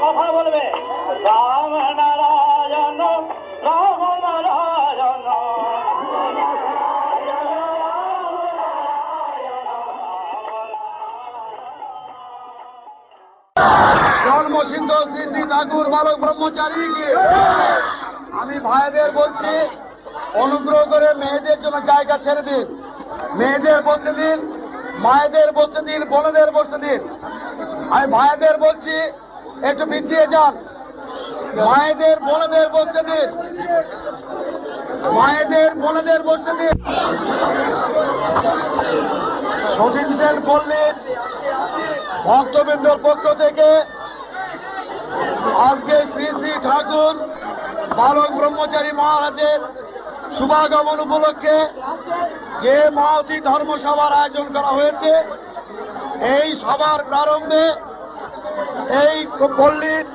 কথা বলবে রাম নারায়ণ রাম নারায়ণ। জন্মসিদ্ধ শ্রী শ্রী ঠাকুর বালক ব্রহ্মচারীকে আমি ভাইদের বলছি, অনুগ্রহ করে মেয়েদের জন্য জায়গা ছেড়ে দিন। মেয়েদের বসতে দিন, মায়েদের বসতে দিন, বোনেদের বসতে দিন। আমি ভাইদের বলছি একটু পিছিয়ে যান। মায়েদের বোনেদের বসতে দিন, মায়েদের বোনেদের বসতে দিন। সতীন সেন পল্লীর ভক্তবৃন্দর পক্ষ থেকে আজকে শ্রী শ্রী ঠাকুর বালক ব্রহ্মচারী মহারাজের শুভাগমন উপলক্ষে যে মহতী ধর্মসভার আয়োজন করা হয়েছে, এই সভার প্রারম্ভে এই পল্লীর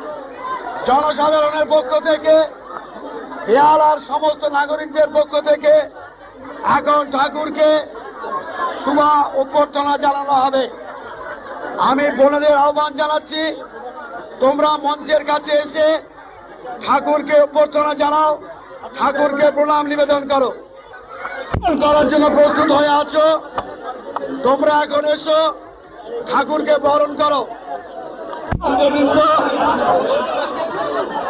জনসাধারণের পক্ষ থেকে, বেহালার সমস্ত নাগরিকদের পক্ষ থেকে এখন ঠাকুরকে শুভ অভ্যর্থনা জানানো হবে। আমি বোনেদের আহ্বান জানাচ্ছি, তোমরা মঞ্চের কাছে এসে ঠাকুরকে অভ্যর্থনা জানাও, ঠাকুরকে প্রণাম নিবেদন করো। করার জন্য প্রস্তুত হয়ে আছো, তোমরা এখন এসো, ঠাকুরকে বরণ করো।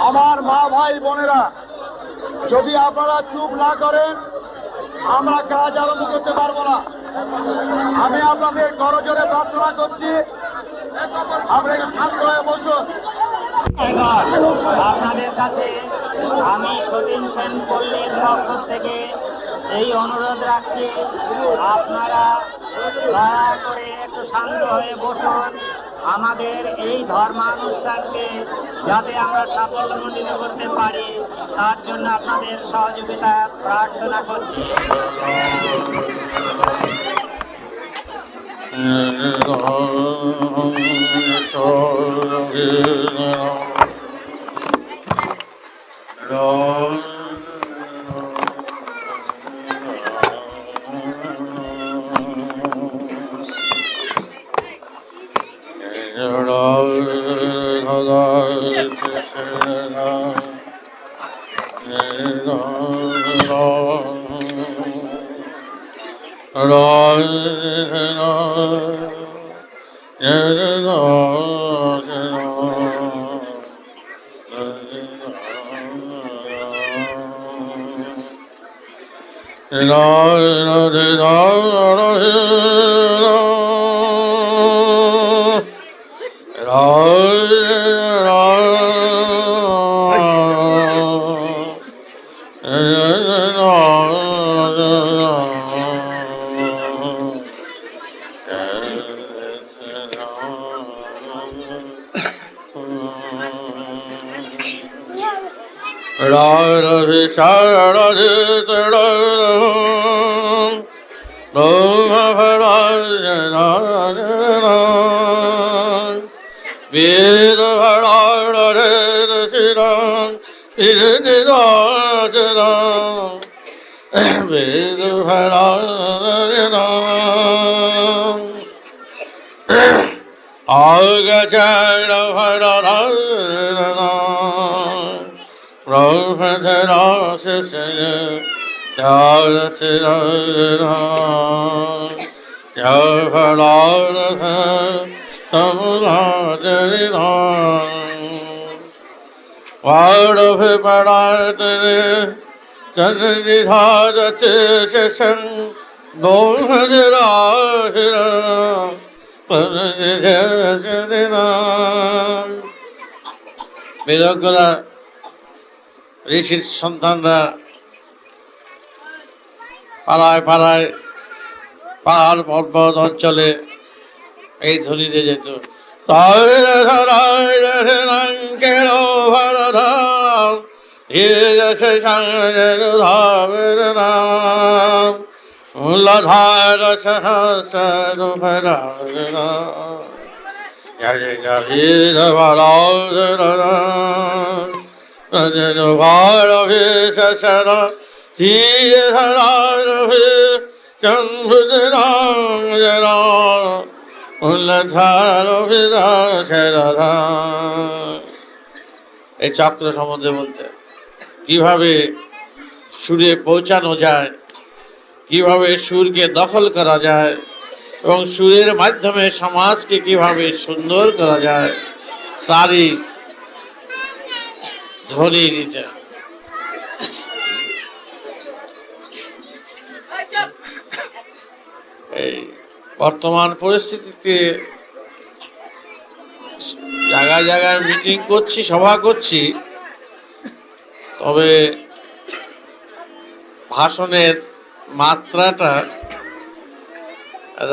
আমার মা ভাই বোনেরা, যদি আপনারা চুপ না করেন আমরা কাজ আরম্ভ করতে পারবো না। আমি আপনাদের করজোরে প্রার্থনা করছি, আপনাকে শান্ত হয়ে বসুন। আপনাদের কাছে আমি সতীন সেন পল্লীর পক্ষ থেকে এই অনুরোধ রাখছি, আপনারা দয়া করে একটু শান্ত হয়ে বসুন। আমাদের এই ধর্মানুষ্ঠানকে যাতে আমরা সাফল্যমণ্ডিত করতে পারি, তার জন্য আপনাদের সহযোগিতা প্রার্থনা করছি। বিদগ্ধরা, ঋষির সন্তানরা পাড়ায় পাড়ায়, পাহাড় পর্বত অঞ্চলে এই ধ্বনিতে যেত। এই চক্র সম্বন্ধে বলতে কিভাবে সুরে পৌঁছানো যায়, কিভাবে সুরকে দখল করা যায় এবং সুরের মাধ্যমে সমাজকে কিভাবে সুন্দর করা যায় তারই ধ্বনি নিতে। এই বর্তমান পরিস্থিতিতে জায়গায় জায়গায় মিটিং করছি, সভা করছি, তবে ভাষণের মাত্রাটা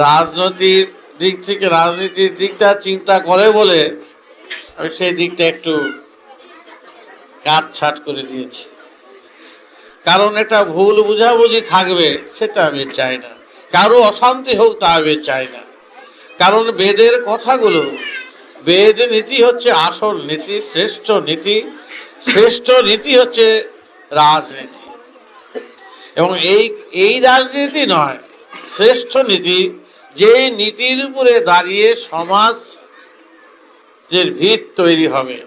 রাজনীতির দিকটা চিন্তা করে বলে আমি সেই দিকটা একটু কাটছাট করে দিয়েছি। কারণ একটা ভুল বুঝাবুঝি থাকবে সেটা আমি চাই না, কারো অশান্তি হোক তা আমি চাই না। কারণ বেদের কথাগুলো, বেদ নীতি হচ্ছে আসল নীতি, শ্রেষ্ঠ নীতি। শ্রেষ্ঠ নীতি হচ্ছে রাজনীতি, এবং এই রাজনীতি নয়, শ্রেষ্ঠ নীতি যে নীতির উপরে দাঁড়িয়ে সমাজের ভিত তৈরি হবে,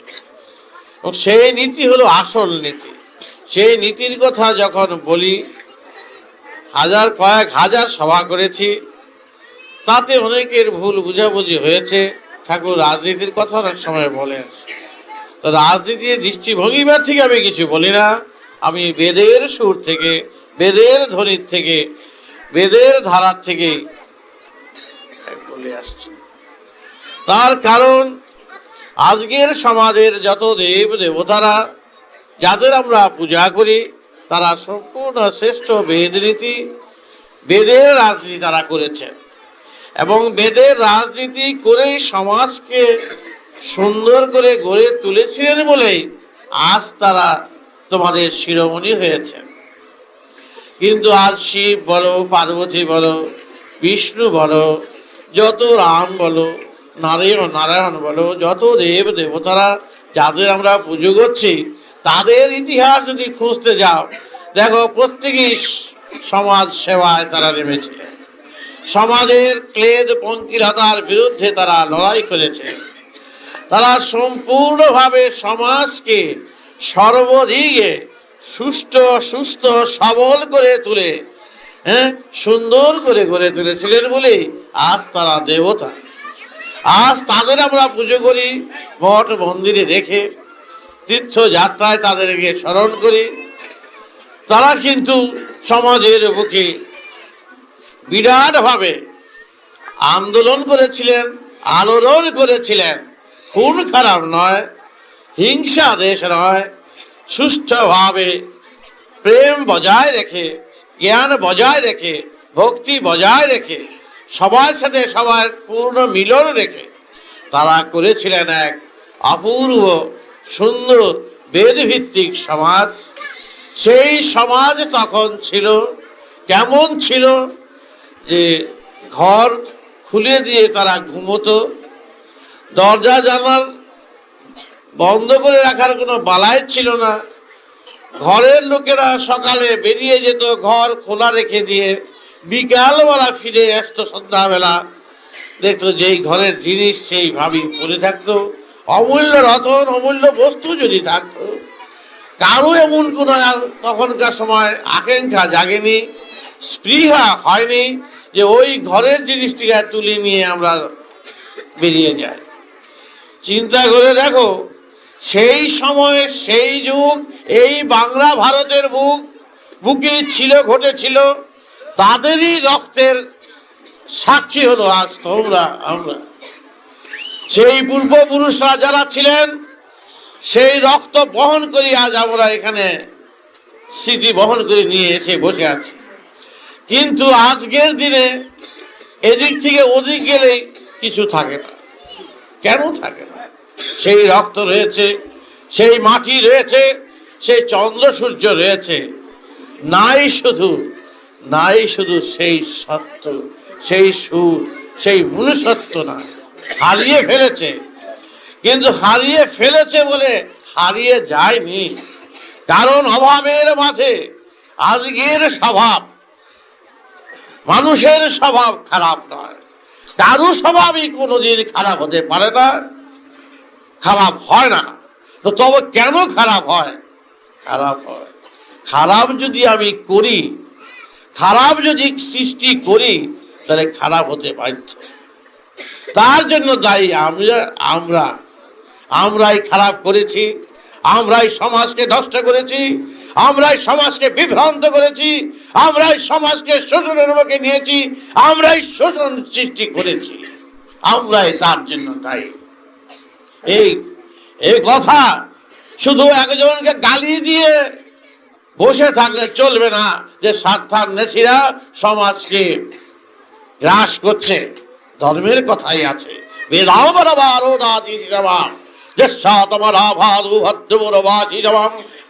এবং সেই নীতি হলো আসল নীতি। সেই নীতির কথা যখন বলি, কয়েক হাজার সভা করেছি, তাতে অনেকের ভুল বুঝাবুঝি হয়েছে। ঠাকুর রাজনীতির কথা অনেক সময় বলেন, তো রাজনীতির দৃষ্টিভঙ্গিবার থেকে আমি কিছু বলি না, আমি বেদের সুর থেকে, বেদের ধ্বনির থেকে, বেদের ধারার থেকে বলে আসছি। তার কারণ আজকের সমাজের যত দেব দেবতারা যাদের আমরা পূজা করি, তারা সম্পূর্ণ শ্রেষ্ঠ বেদ রীতি, বেদের রাজনীতি তারা করেছেন, এবং বেদের রাজনীতি করেই সমাজকে সুন্দর করে গড়ে তুলেছিলেন বলেই আজ তারা তোমাদের শিরোমণি হয়েছে। কিন্তু আজ শিব বলো, পার্বতী বলো, বিষ্ণু বলো, যত রাম বলো, নারায়ণ বলো, যত দেব দেবতারা যাদের আমরা পুজো করছি, তাদের ইতিহাস যদি খুঁজতে যাও, দেখো প্রত্যেকেই সমাজ সেবায় তারা নেমেছিলেন। সমাজের ক্লেদ পঙ্কিলতার বিরুদ্ধে তারা লড়াই করেছে। তারা সম্পূর্ণভাবে সমাজকে সর্বদিকে সুস্থ সবল করে তুলে সুন্দর করে গড়ে তুলেছিলেন বলেই আজ তারা দেবতা। আজ তাদের আমরা পুজো করি, মঠ মন্দিরে রেখে, তীর্থযাত্রায় তাদেরকে স্মরণ করি। তারা কিন্তু সমাজের বুকে বিরাটভাবে আন্দোলন করেছিলেন, আলোড়ন করেছিলেন। খুন খারাপ নয়, হিংসা দেশ নয়, সুষ্ঠুভাবে প্রেম বজায় রেখে, জ্ঞান বজায় রেখে, ভক্তি বজায় রেখে, সবার সাথে সবার পূর্ণ মিলন রেখে তারা করেছিলেন এক অপূর্ব সুন্দর বেদভিত্তিক সমাজ। সেই সমাজ তখন ছিল কেমন ছিল, যে ঘর খুলে দিয়ে তারা ঘুমোতো, দরজা জানাল বন্ধ করে রাখার কোনো বালাই ছিল না। ঘরের লোকেরা সকালে বেরিয়ে যেত ঘর খোলা রেখে দিয়ে, বিকালবেলা ফিরে আসতো সন্ধ্যাবেলা, দেখতো যেই ঘরের জিনিস সেইভাবেই পড়ে থাকতো। অমূল্য রতন, অমূল্য বস্তু যদি থাকতো, কারো এমন কোনো তখনকার সময় আকাঙ্ক্ষা জাগেনি, স্পৃহা হয়নি যে ওই ঘরের জিনিসটিকে তুলে নিয়ে আমরা বেরিয়ে যাই। চিন্তা করে দেখো, সেই সময়ে সেই যুগ, এই বাংলা ভারতের বুকে ছিল, ঘটেছিল, তাদেরই রক্তের সাক্ষী হলো আজ তোমরা আমরা। সেই পূর্বপুরুষরা যারা ছিলেন, সেই রক্ত বহন করি আজ আমরা এখানে স্মৃতি বহন করে নিয়ে এসে বসে আছি। কিন্তু আজকের দিনে এদিক থেকে ওদিক গেলে কিছু থাকে না। কেন থাকে না? সেই রক্ত রয়েছে, সেই মাটি রয়েছে, সেই চন্দ্র সূর্য রয়েছে, নাই শুধু সেই সত্য, সেই সুর, সেই মনুষ্যত্ব না, হারিয়ে ফেলেছে, কিন্তু হারিয়ে ফেলেছে বলে হারিয়ে যায়নি। কারণ অভাবের মাঝে আজকের স্বভাব, মানুষের স্বভাব খারাপ নয়, কারো স্বভাবই কোনোদিন খারাপ হতে পারে না, খারাপ হয় না। তো তবে কেন খারাপ হয়? খারাপ হয়, খারাপ যদি আমি করি, খারাপ যদি সৃষ্টি করি, তাহলে খারাপ হতে পারছে। তার জন্য দায়ী আমরাই খারাপ করেছি, আমরাই সমাজকে নষ্ট করেছি, আমরাই সমাজকে বিভ্রান্ত করেছি, আমরাই সমাজকে শোষণের মুখে নিয়েছি, আমরাই শোষণ সৃষ্টি করেছি, আমরাই তার জন্য দায়ী। এই কথা শুধু একজনকে গালি দিয়ে বসে থাকলে চলবে না যে স্বার্থান্বেষীরা সমাজকে গ্রাস করছে। ধর্মের কথাই আছে,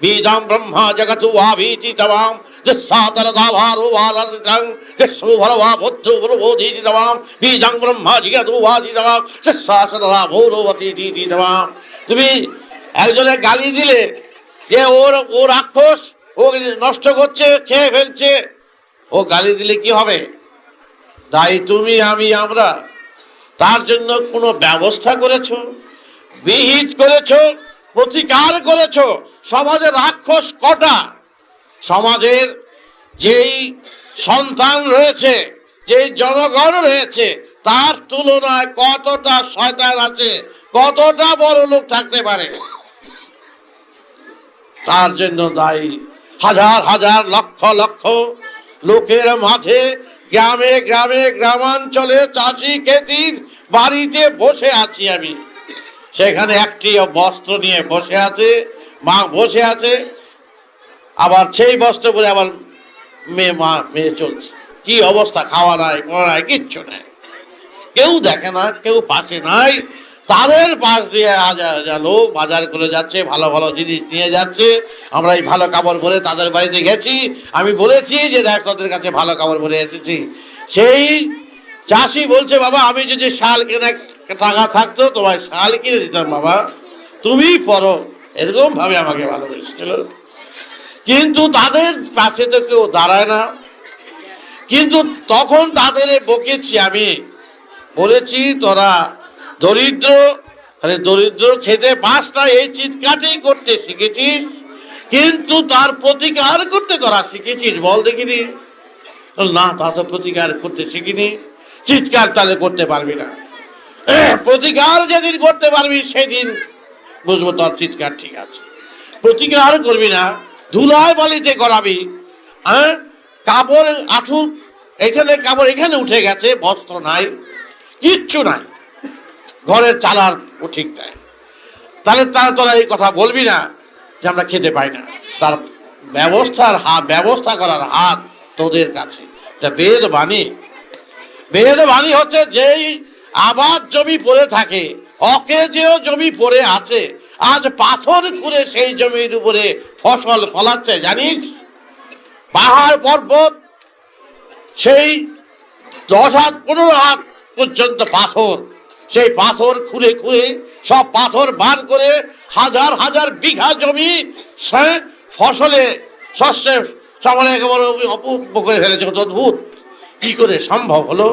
বীজাম ব্রহ্মা জগতু আভীচিতবাম বীজাং ব্রহ্মা জগতু আভীচিতবাম তুমি একজনে গালি দিলে যে ও রাক্ষস, ও নষ্ট করছে, খেয়ে ফেলছে, ও গালি দিলে কি হবে? দায়ী তুমি, আমি, আমরা। তার জন্য কোনো ব্যবস্থা করেছো, বিহিত করেছো, প্রতিকার করেছো? সমাজের রাক্ষস কটা? সমাজের যেই সন্তান রয়েছে, যেই জনগণ রয়েছে, তার তুলনায় কতটা শয়তান আছে, কতটা বড় লোক থাকতে পারে? তার জন্য দায়ী হাজার হাজার লক্ষ লক্ষ লোকের মাঝে, গ্রামে গ্রামে, গ্রামাঞ্চলে চাষি খেতির বাড়িতে বসে আছি আমি, সেখানে একটি বস্ত্র নিয়ে বসে আছে, মা বসে আছে, আবার সেই বস্ত্র পরে আবার মেয়ে চলছে। কি অবস্থা! খাওয়া নাই, পড়া নাই, কিচ্ছু নাই, কেউ দেখে না, কেউ পাশে নাই। তাদের পাশ দিয়ে লোক বাজার করে যাচ্ছে, ভালো ভালো জিনিস নিয়ে যাচ্ছে। আমরা এই ভালো কাপড় পরে তাদের বাড়িতে গেছি, আমি বলেছি যে দেখ তোদের কাছে ভালো কাপড় পরে এসেছি। সেই চাষি বলছে, বাবা আমি যদি শাল কেনা টাকা থাকতো তোমায় শাল কিনে দিতাম বাবা, তুমি পরো, এরকম ভাবে আমাকে ভালোবেসেছিল। কিন্তু তাদের পাশে তো কেউ দাঁড়ায় না। কিন্তু তখন তাদের বকেছি, আমি বলেছি তোরা দরিদ্র, দরিদ্র খেতে পাস না, এই চিৎকারটি করতে শিখেছিস, কিন্তু তার প্রতিকার করতে তোরা শিখেছিস? বল দেখিনি। না, তা তো প্রতিকার করতে শিখিনি। চিৎকার তাহলে করতে পারবি না, প্রতিকার যেদিন করতে পারবি সেদিন বুঝবো তোর চিৎকার ঠিক আছে। প্রতিকার করবি না, ধুলায় বালিতে করাবি, হ্যাঁ, কাপড় আঠু এখানে, কাপড় এখানে উঠে গেছে, বস্ত্র নাই, কিচ্ছু নাই, ঘরের চালার ও ঠিক নাই, তাহলে তোরা এই কথা বলবি না যে আমরা খেতে পাই না। তার ব্যবস্থা করার হাত তোদের কাছে। এটা বেদ বাণী। বেদ বাণী হচ্ছে যেই আবাদ জমি পড়ে থাকে, অকেজেও জমি পড়ে আছে, আজ পাথর খুঁড়ে সেই জমির উপরে ফসল ফলাচ্ছে, জানিস? পাহাড় পর্বত, সেই 10 হাত 15 হাত পর্যন্ত পাথর, সেই পাথর খুঁড়ে খুঁড়ে সব পাথর বার করে হাজার হাজার বিঘা জমি ফসলে, শস্যে সমানে একেবারে অপূর্ব করে ফেলেছে। কত অদ্ভুত! কি করে সম্ভব হলো?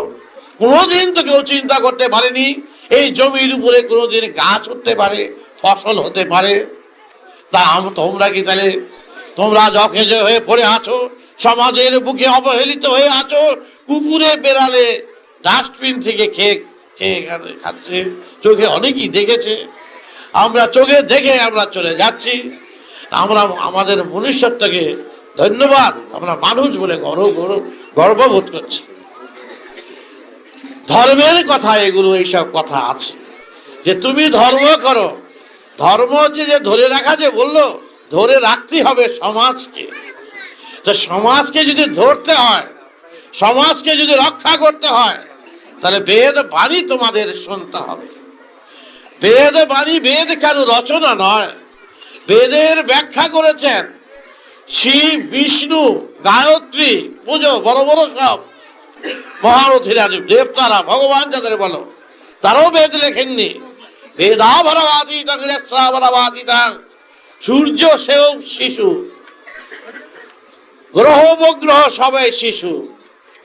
কোনোদিন তো কেউ চিন্তা করতে পারেনি এই জমির উপরে কোনোদিন গাছ হতে পারে, ফসল হতে পারে। তা তোমরা কি তাহলে, তোমরা যখেজ হয়ে পড়ে আছো, সমাজের বুকে অবহেলিত হয়ে আছো, কুকুরে বেড়ালে ডাস্টবিন থেকে খেয়ে খাচ্ছে, চোখে অনেকেই দেখেছে, আমরা চোখে দেখে আমরা চলে যাচ্ছি। আমরা আমাদের মনুষ্যত্বকে ধন্যবাদ, আমরা মানুষ বলে গর্ববোধ করছি। ধর্মের কথা এগুলো, এইসব কথা আছে যে তুমি ধর্ম করো। ধর্ম যে ধরে রাখা, যে বললো ধরে রাখতে হবে সমাজকে। তো সমাজকে যদি ধরতে হয়, সমাজকে যদি রক্ষা করতে হয়, তাহলে বেদ বাণী তোমাদের শুনতে হবে। বেদ বাণী, বেদ কেন রচনা নয়, বেদের ব্যাখ্যা করেছেন শিব, বিষ্ণু, গায়ত্রী পুজো, বড় বড় সব মহারথীরা, দেবতারা, ভগবান যাদের বলো, তারাও বেদ লেখেননি। বেদাভরাবাদিতাং যস্রাভরাবাদিতাং, সূর্য সেও শিশু, গ্রহ উপগ্রহ সবাই শিশু,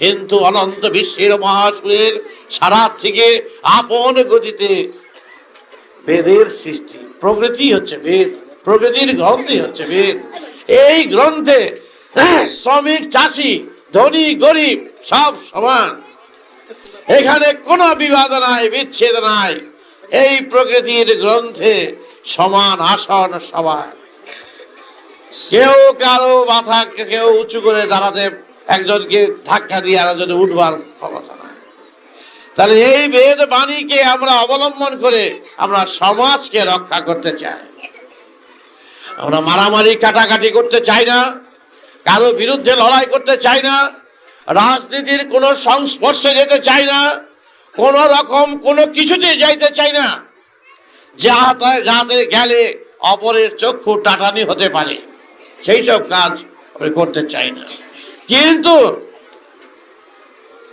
কিন্তু অনন্ত বিশ্বের মহাসুরের সারা থেকে আপন গতিতে বেদের সৃষ্টি। প্রকৃতি হচ্ছে বেদ, প্রকৃতির গ্রন্থই হচ্ছে বেদ। এই গ্রন্থে শ্রমিক চাষি ধনী গরিব সব সমান, এখানে কোনো বিবাদ নাই, বিচ্ছেদ নাই। এই প্রকৃতির গ্রন্থে সমান আসন সবার, কেউ কারো মাথা কেউ উঁচু করে দাঁড়াতে, একজনকে ধাক্কা দিয়ে আরেকজনে উঠবার ক্ষমতা নাই। তাহলে এই বেদ বাণীকে আমরা অবলম্বন করে আমরা সমাজকে রক্ষা করতে চাই। আমরা মারামারি কাটাকাটি করতে চাই না, কারো বিরুদ্ধে লড়াই করতে চাই না, রাজনীতির কোনো সংস্পর্শে যেতে চাই না, কোন রকম কোনো কিছুতে যাইতে চাই না যাতে গেলে অপরের চক্ষু টাটানি হতে পারে, সেই সব কাজ আমি করতে চাই না। কিন্তু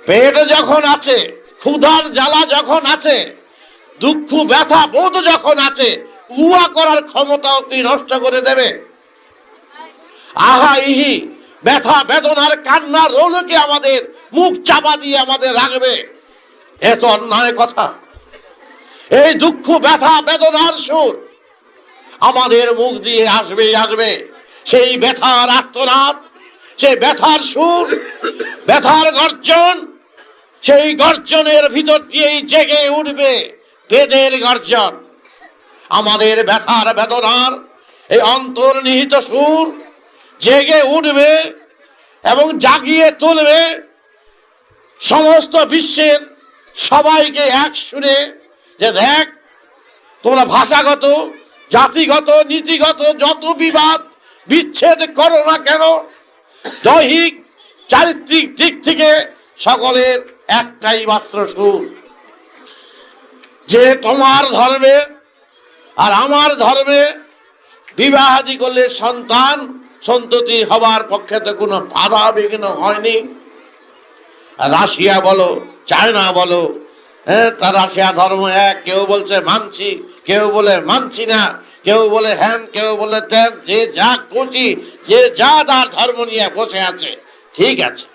পেট যখন আছে, ক্ষুধার জ্বালা যখন আছে, দুঃখ ব্যথা বোধ যখন আছে, উহা করার ক্ষমতাও কি নষ্ট করে দেবে? আহা ইহি ব্যথা বেদনার কান্না রোলকে আমাদের মুখ চাপা দিয়ে আমাদের রাখবে, এত অন্যায় কথা। এই দুঃখ ব্যথা বেদনার সুর আমাদের মুখ দিয়ে আসবে আসবে, সেই ব্যথার আর্তনাদ, সেই ব্যথার সুর, ব্যথার গর্জন, সেই গর্জনের ভিতর দিয়েই জেগে উঠবে বেদের গর্জন। আমাদের ব্যথার বেদনার এই অন্তর্নিহিত সুর জেগে উঠবে এবং জাগিয়ে তুলবে সমস্ত বিশ্বের সবাইকে এক সুরে, যে দেখ তোমরা ভাষাগত, জাতিগত, নীতিগত যত বিবাদ বিচ্ছেদ করো না কেন, দৈহিক চারিত্রিক দিক থেকে সকলের একটাই মাত্র সুর, যে তোমার ধর্মে আর আমার ধর্মে বিবাহাদি করলে সন্তান সন্ততি হবার পক্ষে তো কোনো বাধা বিঘ্ন হয়নি। রাশিয়া বলো, চায়না বলো, হ্যাঁ, তার রাশিয়া ধর্ম এক, কেউ বলছে মানছি, কেউ বলে মানছি না, কেউ বলে হ্যান, কেউ বলে তেন, যে যা খুশি, যে যা তার ধর্ম নিয়ে বসে আছে, ঠিক আছে।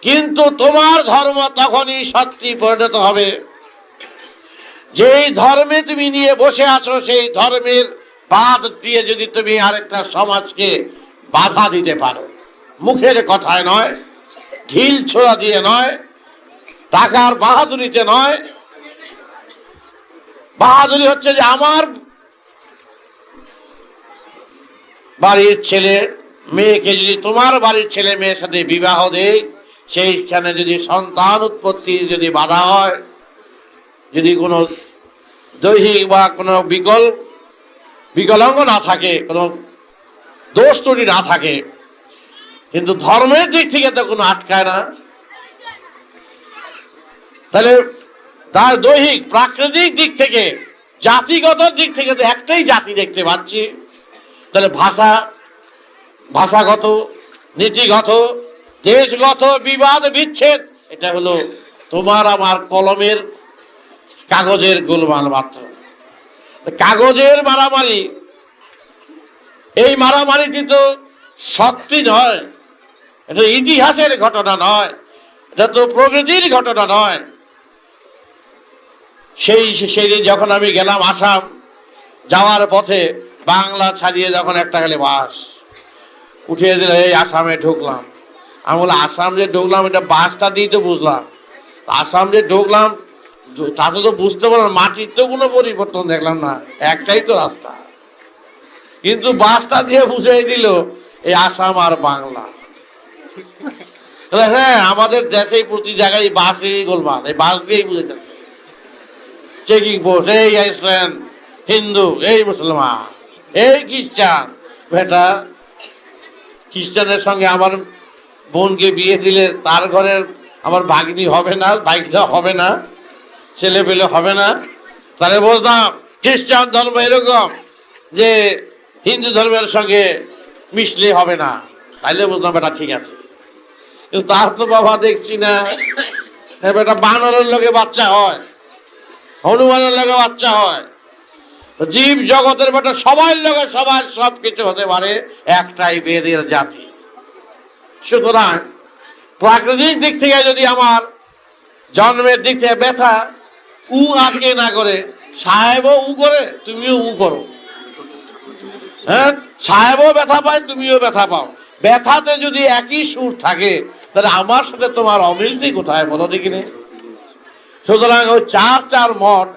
কিন্তু তোমার ধর্ম তখনই সত্যি পরিণত হবে যেই ধর্মে তুমি নিয়ে বসে আছো, সেই ধর্মের বাদ দিয়ে যদি তুমি আরেকটা সমাজকে বাধা দিতে পারো, মুখের কথায় নয়, ঢিল ছোড়া দিয়ে নয়, টাকার বাহাদুরিতে নয়। বাহাদুরি হচ্ছে যে আমার বাড়ির ছেলে মেয়েকে যদি তোমার বাড়ির ছেলে মেয়ের সাথে বিবাহ দেয়, সেইখানে যদি সন্তান উৎপত্তি যদি বাধা হয়, যদি কোনো দৈহিক বা কোনো বিকলাঙ্গ না থাকে, কোনো দোষ ত্রুটি না থাকে, কিন্তু ধর্মের দিক থেকে তো কোনো আটকায় না। তাহলে তার দৈহিক প্রাকৃতিক দিক থেকে, জাতিগত দিক থেকে তো একটাই জাতি দেখতে পাচ্ছি। তাহলে ভাষাগত, নীতিগত, দেশগত বিবাদ বিচ্ছেদ, এটা হলো তোমার আমার কলমের কাগজের গোলমাল মাত্র। কাগজের মারামারি, এই মারামারিটি তো সত্যি নয়, এটা ইতিহাসের ঘটনা নয়, এটা তো প্রকৃতির ঘটনা নয়। সেই যখন আমি গেলাম আসাম, যাওয়ার পথে বাংলা ছাড়িয়ে যখন একটা গেলে বাস উঠিয়ে দিল, এই আসামে ঢুকলাম। আমি বললাম আসাম যে ঢুকলাম, এটা বাসটা দিয়ে তো বুঝলাম, আসাম যে ঢুকলাম তাতে তো বুঝতে পারলাম মাটির তো কোনো পরিবর্তন দেখলাম না, একটাই তো রাস্তা। কিন্তু বাসটা দিয়ে বুঝিয়ে দিল এই আসাম আর বাংলা। হ্যাঁ, আমাদের দেশে প্রতি জায়গায় বাসেই গোলমাল, এই বাস দিয়েই বুঝে যাচ্ছে। চেকিং পোস্ট, এই ইসলাম, হিন্দু, এই মুসলমান, এই খ্রিস্টান। বেটা, খ্রিস্টানের সঙ্গে আমার বোনকে বিয়ে দিলে তার ঘরের আমার ভাগ্নি হবে না, ভাগ্যা হবে না, ছেলে পেলে হবে না। তাহলে বলতাম খ্রিস্টান ধর্ম এরকম যে হিন্দু ধর্মের সঙ্গে মিশলে হবে না, তাইলে বলতাম বেটা ঠিক আছে। কিন্তু তার তো বাবা দেখছি না। হ্যাঁ বেটা, বানরের লোকে বাচ্চা হয়, হনুমানের লগে বাচ্চা হয়, জীব জগতের বেটা সবার লগে সবার সবকিছু হতে পারে, একটাই বেদের জাতি। সুতরাং প্রাকৃতিক দিক থেকে যদি আমার জন্মের দিক থেকে ব্যথা উ আগে না করে, সাহেবও উ করে, তুমিও উ করো। হ্যাঁ, সাহেবও ব্যথা পায়, তুমিও ব্যথা পাও। ব্যথাতে যদি একই সুর থাকে, তাহলে আমার সাথে তোমার অমিলটি কোথায় বলো দেখিনি? সুতরাং ওই চার মঠ,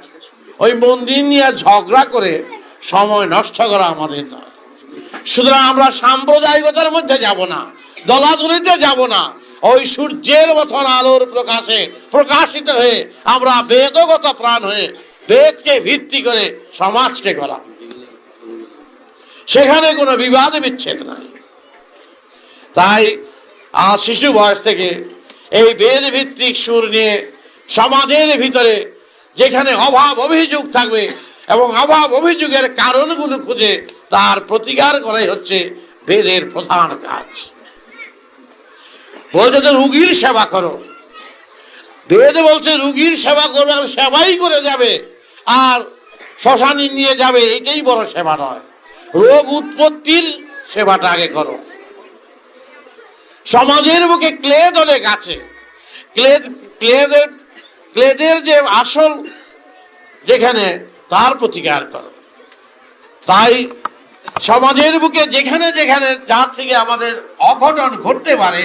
ওই মন্দির নিয়ে ঝগড়া করে সময় নষ্ট করা আমাদের না। সুতরাং আমরা সাম্প্রদায়িকতার মধ্যে যাব না, দলাদলিতে যাব না। ওই সূর্যের মতন আলোর প্রকাশে প্রকাশিত হয়ে আমরা বেদগত প্রাণ হয়ে বেদকে ভিত্তি করে সমাজকে করা, সেখানে কোনো বিবাদ বিচ্ছেদ নাই। তাই আজ শিশু বয়স থেকে এই বেদ ভিত্তিক সুর নিয়ে সমাজের ভিতরে যেখানে অভাব অভিযোগ থাকবে এবং অভাব অভিযোগের কারণগুলো খুঁজে তার প্রতিকার করাই হচ্ছে বেদের প্রধান কাজ। বলছে তো রুগীর সেবা করো, বেদ বলছে রুগীর সেবা করবে, সেবাই করে যাবে আর শ্মশানে নিয়ে যাবে, এটাই বড় সেবা নয়। রোগ উৎপত্তির সেবাটা আগে করো। সমাজের বুকে ক্লেদ অনেক আছে, ক্লেদের যে আসল যেখানে তার প্রতিকার করো। তাই সমাজের বুকে যেখানে যেখানে যার থেকে আমাদের অঘটন ঘটতে পারে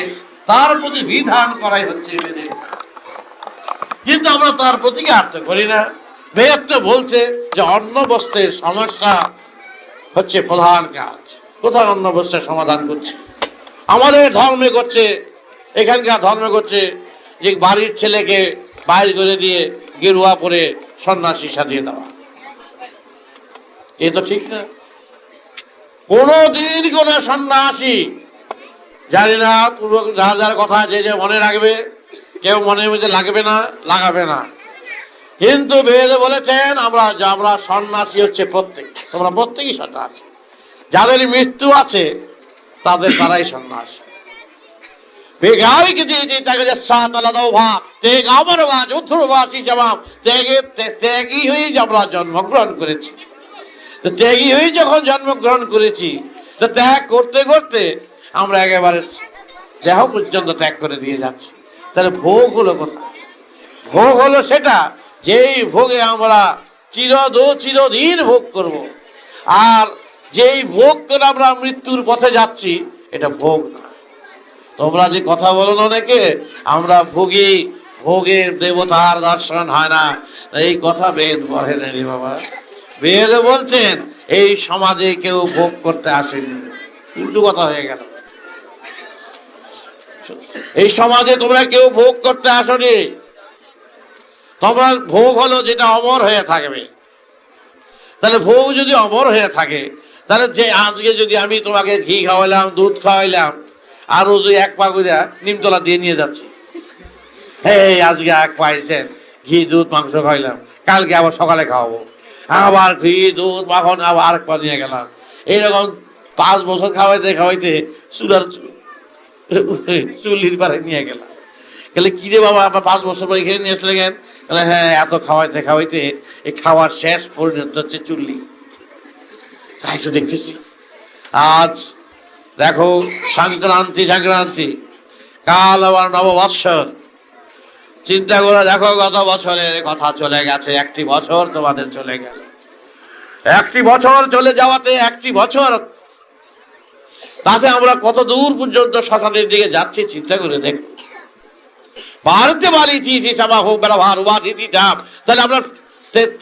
তার প্রতি বিধান করাই হচ্ছে বেদের কাজ। কিন্তু আমরা তার প্রতিকার তো করি না। বেদ তো বলছে যে অন্ন বস্ত্রের সমস্যা হচ্ছে প্রধান কাজ। কোথায় অন্ন বস্ত্রের সমাধান করছে? আমাদের ধর্মে করছে, এখানকার ধর্মে করছে যে বাড়ির ছেলেকে বাইর করে দিয়ে গেরুয়া পরে সন্ন্যাসী সাজিয়ে দেওয়া। এ তো ঠিক না। কোনদিন কোন সন্ন্যাসী, জানি না পূর্ব যার যার কথা যে যে মনে রাখবে, কেউ মনের মধ্যে লাগবে না, লাগাবে না, কিন্তু বেদ বলেছেন আমরা সন্ন্যাসী হচ্ছে প্রত্যেক, তোমরা প্রত্যেকই সন্ন্যাসী। যাদের মৃত্যু আছে তাদের তারাই সন্ন্যাসী। ত্যাগী হয়ে আমরা জন্মগ্রহণ করেছি। ত্যাগী হয়ে যখন জন্মগ্রহণ করেছি, তো ত্যাগ করতে করতে আমরা একেবারে দেহ পর্যন্ত ত্যাগ করে দিয়ে যাচ্ছি। তাহলে ভোগ হলো কোথায়? ভোগ হলো সেটা যেই ভোগে আমরা চিরদিন ভোগ করব। আর যেই ভোগ করে আমরা মৃত্যুর পথে যাচ্ছি, এটা ভোগ না। তোমরা যে কথা বলো না অনেকে, আমরা ভোগী, ভোগের দেবতার দর্শন হয় না, এই কথা বেদ বলে রে বাবা। বেদ বলছেন এই সমাজে কেউ ভোগ করতে আসেনি, উল্টো কথা হয়ে গেল। এই সমাজে তোমরা কেউ ভোগ করতে আসনি। তোমরা ভোগ হলো যেটা অমর হয়ে থাকবে। তাহলে ভোগ যদি অমর হয়ে থাকে, তাহলে যে আজকে যদি আমি তোমাকে ঘি খাওয়াইলাম, দুধ খাওয়াইলাম, আর ও যদি এক পা করে নিমতলা দিয়ে নিয়ে যাচ্ছি, এই আজকে এক পাইছেন, ঘি দুধ মাংস খাওয়াইলাম, কালকে আবার সকালে খাওয়াবো, আবার ঘি দুধ মাখন আবার আরেক পা নিয়ে গেলাম, এইরকম 5 বছর খাওয়াইতে খাওয়াইতে চুলির পারে নিয়ে গেলাম। গেলে কি রে বাবা, আপনার 5 বছর পরে এখানে নিয়ে আসলে গেন? হ্যাঁ, এত খাওয়াইতে খাওয়াইতে এই খাওয়ার শেষ পরিণত হচ্ছে চুল্লি। তাই তো দেখেছি। আজ দেখো সংক্রান্তি, কাল আবার নববৎসর। চিন্তা করে দেখো, গত বছরের কথা চলে গেছে, 1টি বছর তোমাদের চলে গেল। 1টি বছর চলে যাওয়াতে 1টি বছর তাতে আমরা কত দূর পর্যন্ত শ্মশানের দিকে যাচ্ছি চিন্তা করে দেখো। বাড়তে বাড়িয়েছি সভা হোক বেলা ভার উপাধি দাম, তাহলে আমরা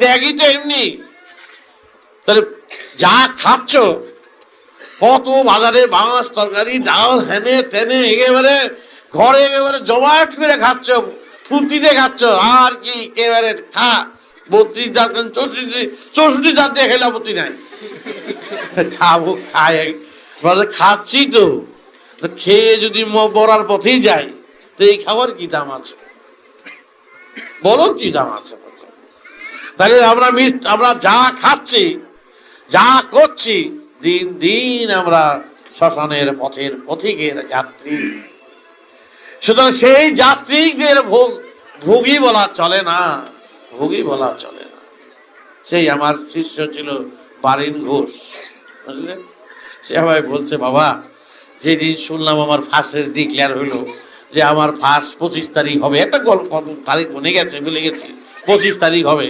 ত্যাগী তো এমনি। তাহলে যা খাচ্ছ, কত বাজারে মাছ তরকারি ডাল হেনে তেনে একেবারে ঘরে একেবারে জমাট করে খাচ্ছ, ফুর্তিতে খাচ্ছ, আর কি একেবারে খা। 32 দাঁত 64 দাঁত দিয়ে খেলে আপত্তি নাই, খাবো খাচ্ছি তো। খেয়ে যদি মরার পথেই যাই, তো এই খাবার কি দাম আছে বলো? কি দাম আছে? তাহলে আমরা যা খাচ্ছি, যা করছি, দিন দিন আমরা শ্মশানের পথের পথিকের যাত্রী। সুতরাং সেই যাত্রীদের ভোগী বলা চলে না, ভোগী বলা চলে না। সেই আমার শিষ্য ছিল বারিন ঘোষ, বুঝলে? সে আমায় বলছে, বাবা যেদিন শুনলাম আমার ফার্স্টের ডিক্লেয়ার হইলো যে আমার ফার্স্ট 25 তারিখ হবে, একটা গল্প তারিখ মনে গেছে, ভুলে গেছি, 25 তারিখ হবে,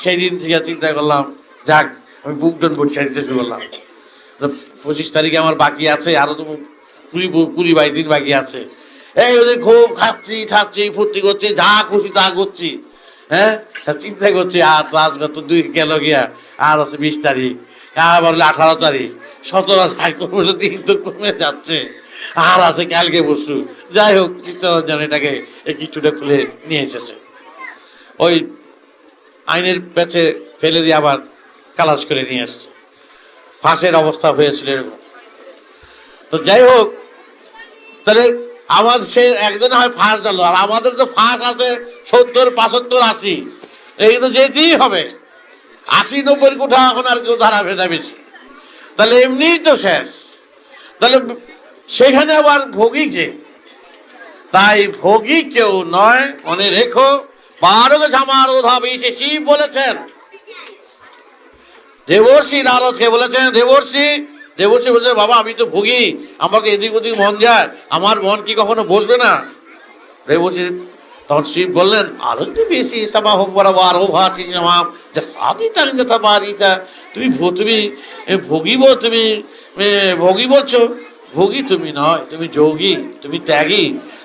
সেই দিন থেকে চিন্তা করলাম যাক আমি বুক ডন পরীক্ষা দিতে শুরু করলাম। 25 তারিখে আমার বাকি আছে, আরো তো 20-22 দিন বাকি আছে। এই ওদের খুব খাচ্ছি ফুর্তি করছি, যা খুশি তা করছি, হ্যাঁ চিন্তা করছি আর আজকে তো 2 গেল গিয়া, আর আছে 20 তারিখ, আবার 18 তারিখ, 17 তারিখ দিন তো কমে যাচ্ছে, আর আছে কালকে পরশু। যাই হোক, চিত্তরঞ্জন এটাকে কিছুটা খুলে নিয়ে এসেছে, ওই আইনের পেছে ফেলে দিয়ে আবার কালাস করে নিয়ে আসছে। ফাঁসের অবস্থা হয়েছিল এরকম। তো যাই হোক, তাহলে আমার সে একদিন হয় ফাঁস গেল, আর আমাদের তো ফাঁস আছে 70, 75, 80, এই তো যেতেই হবে। 80-90 কোঠা এখন আর কেউ ধারা ভেজা বেশি, তাহলে এমনিই তো শেষ। তাহলে সেখানে আবার ভোগী কে? তাই ভোগী কেউ নয়, মনে রেখো। 12 ঝামার ওধা বেশি শিব বলেছেন, দেবর্ষি নারদকে বলেছেন, দেবর্ষি বলছেন, বাবা আমি তো ভোগী, আমাকে এদিক ওদিক মন যায়, আমার মন কি কখনো বসবে না? দেবর্ষি তখন শিব বললেন, আরো তো বেশি সামা হোক বরাবর আরো ভাষী সামাম যা সাদি তাঙ্গা বাড়িটা, তুমি ভোগী বলছো, ভোগী তুমি নয়, তুমি যোগী, তুমি ত্যাগী।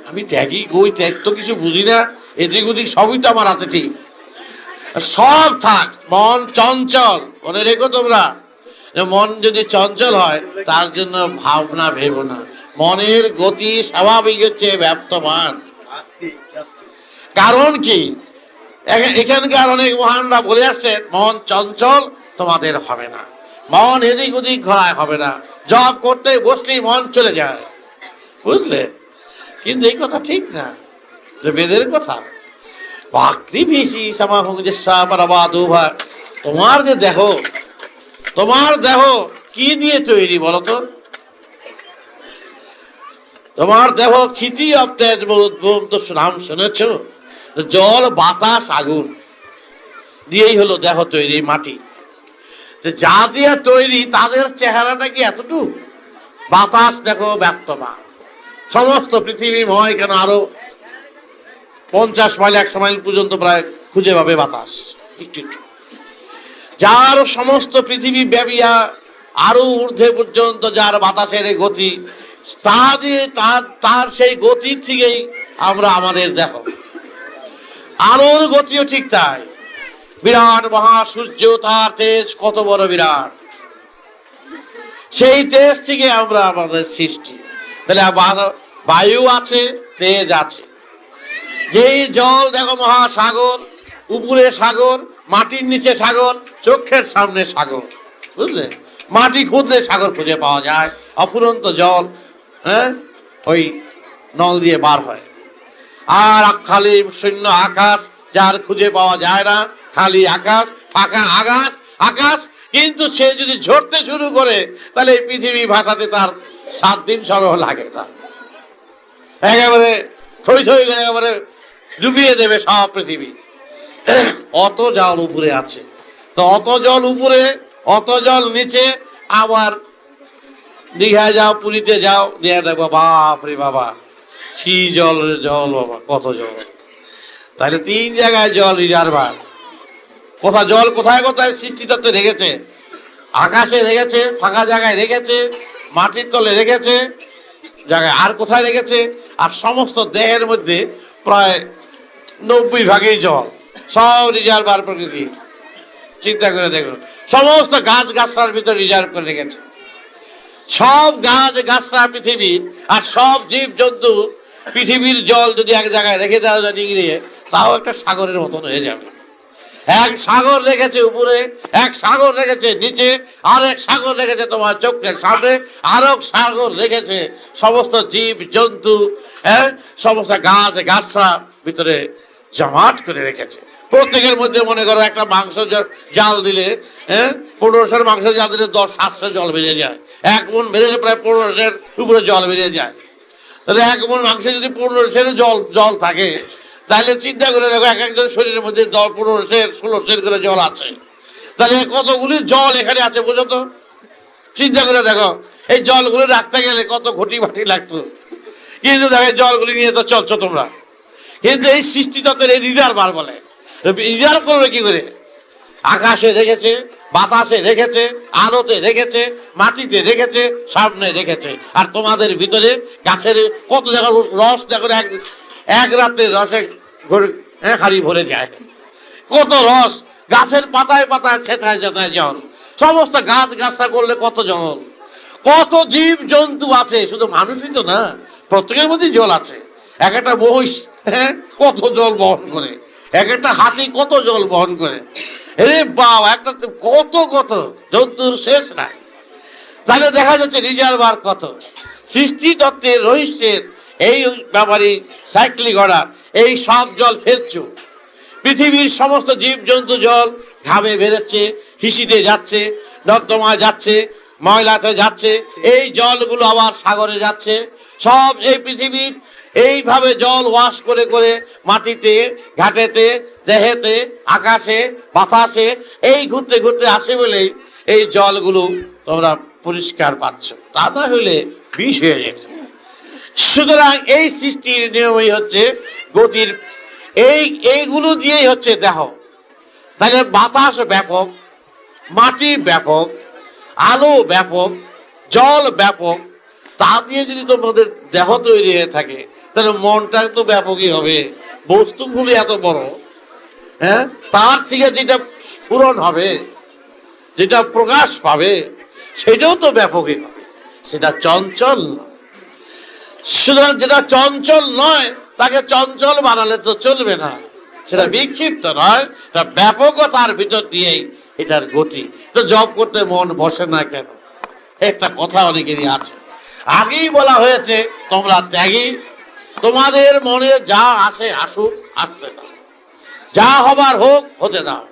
আমি ত্যাগী কই? ত্যাগ তো কিছু বুঝি না, এদিক ওদিক সবই তো আমার আছে ঠিক, সব থাক, মন চঞ্চল। মনে রেখো তোমরা, মন যদি চঞ্চল হয় তার জন্য ভাবনা ভেবো না। মনের গতি স্বাভাবিক হচ্ছে ব্যপ্তমান। কারণ কি? এখানকার অনেক মহানরা বলে আসছেন, মন চঞ্চল তোমাদের হবে না, মন এদিক ওদিক ঘোরায় হবে না, জব করতে বসলেই মন চলে যায়, বুঝলে? কিন্তু এই কথা ঠিক না, বেদের কথা। বাকরি বেশি তোমার যে দেহ, তোমার দেহ কি দিয়ে তৈরি বলো তো? তোমার দেহ ক্ষিতি অবতেজ নাম শুনেছ? জল, বাতাস, আগুন দিয়েই হলো দেহ তৈরি, মাটি। যা দিয়ে তৈরি তাদের চেহারাটা কি এতটুকু? বাতাস দেখো ব্যক্তমান, সমস্ত পৃথিবীময়, কেন আরো 50 মাইল 100 মাইল পর্যন্ত প্রায় খুঁজে পাবে বাতাস, একটু একটু। যার সমস্ত পৃথিবী ব্যাপিয়া আরো ঊর্ধ্বে পর্যন্ত যার বাতাসের গতি, তা দিয়ে তার সেই গতির থেকেই আমরা আমাদের দেহ। আলোর গতিও ঠিক তাই, বিরাট মহাসূর্য, তার তেজ কত বড় বিরাট, সেই তেজ থেকে আমরা আমাদের সৃষ্টি। তাহলে বায়ু আছে, তেজ আছে, যেই জল দেখো মহাসাগর, উপরে সাগর, মাটির নিচে সাগর, চোখের সামনে সাগর, বুঝলে? মাটি খুঁজলে সাগর খুঁজে পাওয়া যায়, অফুরন্ত জল, হ্যাঁ, ওই নল দিয়ে বার হয়। আর খালি শূন্য আকাশ, যার খুঁজে পাওয়া যায় না, খালি আকাশ, ফাঁকা আকাশ। কিন্তু সে যদি ঝরতে শুরু করে তাহলে এই পৃথিবী ভাষাতে তার 7 দিন সরহ লাগে না, একেবারে থই থই করে একেবারে ডুবিয়ে দেবে সব পৃথিবী। অত জল উপরে আছে, তো অত জল উপরে, অত জল নিচে। আবার দীঘায় যাও, পুরীতে যাও, দিয়ে দেখো বাপ রে বাবা, জল বাবা, কত জল। তাহলে 3 জায়গায় জল রিজার্ভার। জল কোথায় কোথায় সৃষ্টিতত্ত্বে রেখেছে? আকাশে রেখেছে, ফাঁকা জায়গায় রেখেছে, মাটির তলে রেখেছে জায়গায়, আর কোথায় রেখেছে? আর সমস্ত দেহের মধ্যে প্রায় 90 ভাগই জল, সব রিজার্ভার প্রকৃতি। চিন্তা করে দেখুন, সমস্ত গাছ গাছড়ার ভিতরে রিজার্ভ করে রেখেছে, সব গাছ গাছড়া পৃথিবীর, আর সব জীব জন্তু পৃথিবীর জল যদি এক জায়গায় রেখে দেওয়া যায় নিগড়িয়ে, তাও একটা সাগরের মতন হয়ে যাবে। এক সাগর রেখেছে উপরে, এক সাগর রেখেছে নিচে, আর এক সাগর রেখেছে তোমার চোখের সামনে, আর এক সাগর রেখেছে সমস্ত জীব জন্তু, হ্যাঁ, সমস্ত গাছ গাছড়া ভিতরে জমাট করে রেখেছে। প্রত্যেকের মধ্যে মনে করো একটা মাংস জাল দিলে, হ্যাঁ, 1500 মাংস জাল দিলে 10-700 জল বেরিয়ে যায়। 1 মণ বেরিয়ে প্রায় 1500 উপরে জল বেরিয়ে যায়। তাহলে 1 মণ মাংসে যদি 1500 জল থাকে, তাহলে চিন্তা করে দেখো এক একজন শরীরের মধ্যে 1500-1600 করে জল আছে। তাহলে কতগুলি জল এখানে আছে বুঝো তো, চিন্তা করে দেখো। এই জলগুলো রাখতে গেলে কত ঘটি বাটি লাগতো, কিন্তু দেখো জলগুলি নিয়ে তো চলছো তোমরা। কিন্তু এই সৃষ্টিতত্ত্বের এই রিজার্ভার বলে, রিজার্ভ করবে কি করে? আকাশে রেখেছে, বাতাসে রেখেছে, আলোতে রেখেছে, মাটিতে রেখেছে, সামনে রেখেছে। আর তোমাদের ভিতরে গাছের কত জায়গার রস দেখো, এক রাত্রে রসে হাড়ি ভরে যায়। কত রস, গাছের পাতায় পাতায় ছেঁচায় যেতায় জল, সমস্ত গাছ গাছটা করলে কত জল, কত জীব জন্তু আছে, শুধু মানুষই তো না, প্রত্যেকের মধ্যে জল আছে। এক একটা মহিষ কত জল বহন করে, এক একটা হাতি কত জল বহন করে, রে বাবা, একটা কত কত জন্তুর শেষ নাই। তাহলে দেখা যাচ্ছে রিজার্ভার কত, সৃষ্টি তত্ত্বের রহস্যের এই ব্যাপারে সাইক্লিং করার এই সব জল ফেলছো। পৃথিবীর সমস্ত জীব জন্তু জল ঘামে বেরোচ্ছে, হিসিতে যাচ্ছে, নর্দমায় যাচ্ছে, ময়লাতে যাচ্ছে, এই জলগুলো আবার সাগরে যাচ্ছে। সব এই পৃথিবীর এইভাবে জল ওয়াশ করে করে মাটিতে, ঘাটেতে, দেহেতে, আকাশে, বাতাসে এই ঘুরতে ঘুরতে আসে বলেই এই জলগুলো তোমরা পরিষ্কার পাচ্ছ, তা না হলে বিষ হয়ে যেত। সুতরাং এই সৃষ্টির নিয়মই হচ্ছে গতির, এইগুলো দিয়েই হচ্ছে দেহ। তাহলে বাতাস ব্যাপক, মাটি ব্যাপক, আলো ব্যাপক, জল ব্যাপক, তা দিয়ে যদি তোমাদের দেহ তৈরি হয়ে থাকে, তাহলে মনটা তো ব্যাপকই হবে। বস্তুগুলি এত বড়, তার থেকে যেটা স্ফুরণ হবে, যেটা প্রকাশ পাবে, সেটাও তো ব্যাপকই হবে, সেটা চঞ্চল। সুতরাং যেটা চঞ্চল নয় তাকে চঞ্চল বানালে তো চলবে না, সেটা বিক্ষিপ্ত নয়, এটা ব্যাপকতার ভিতর দিয়েই এটার গতি। তো জব করতে মন বসে না কেন? একটা কথা অনেকেরই আছে, আগেই বলা হয়েছে তোমরা ত্যাগী, তোমাদের মনে যা আসে আসুক, আসতে দাও, যা হবার হোক হতে দাও।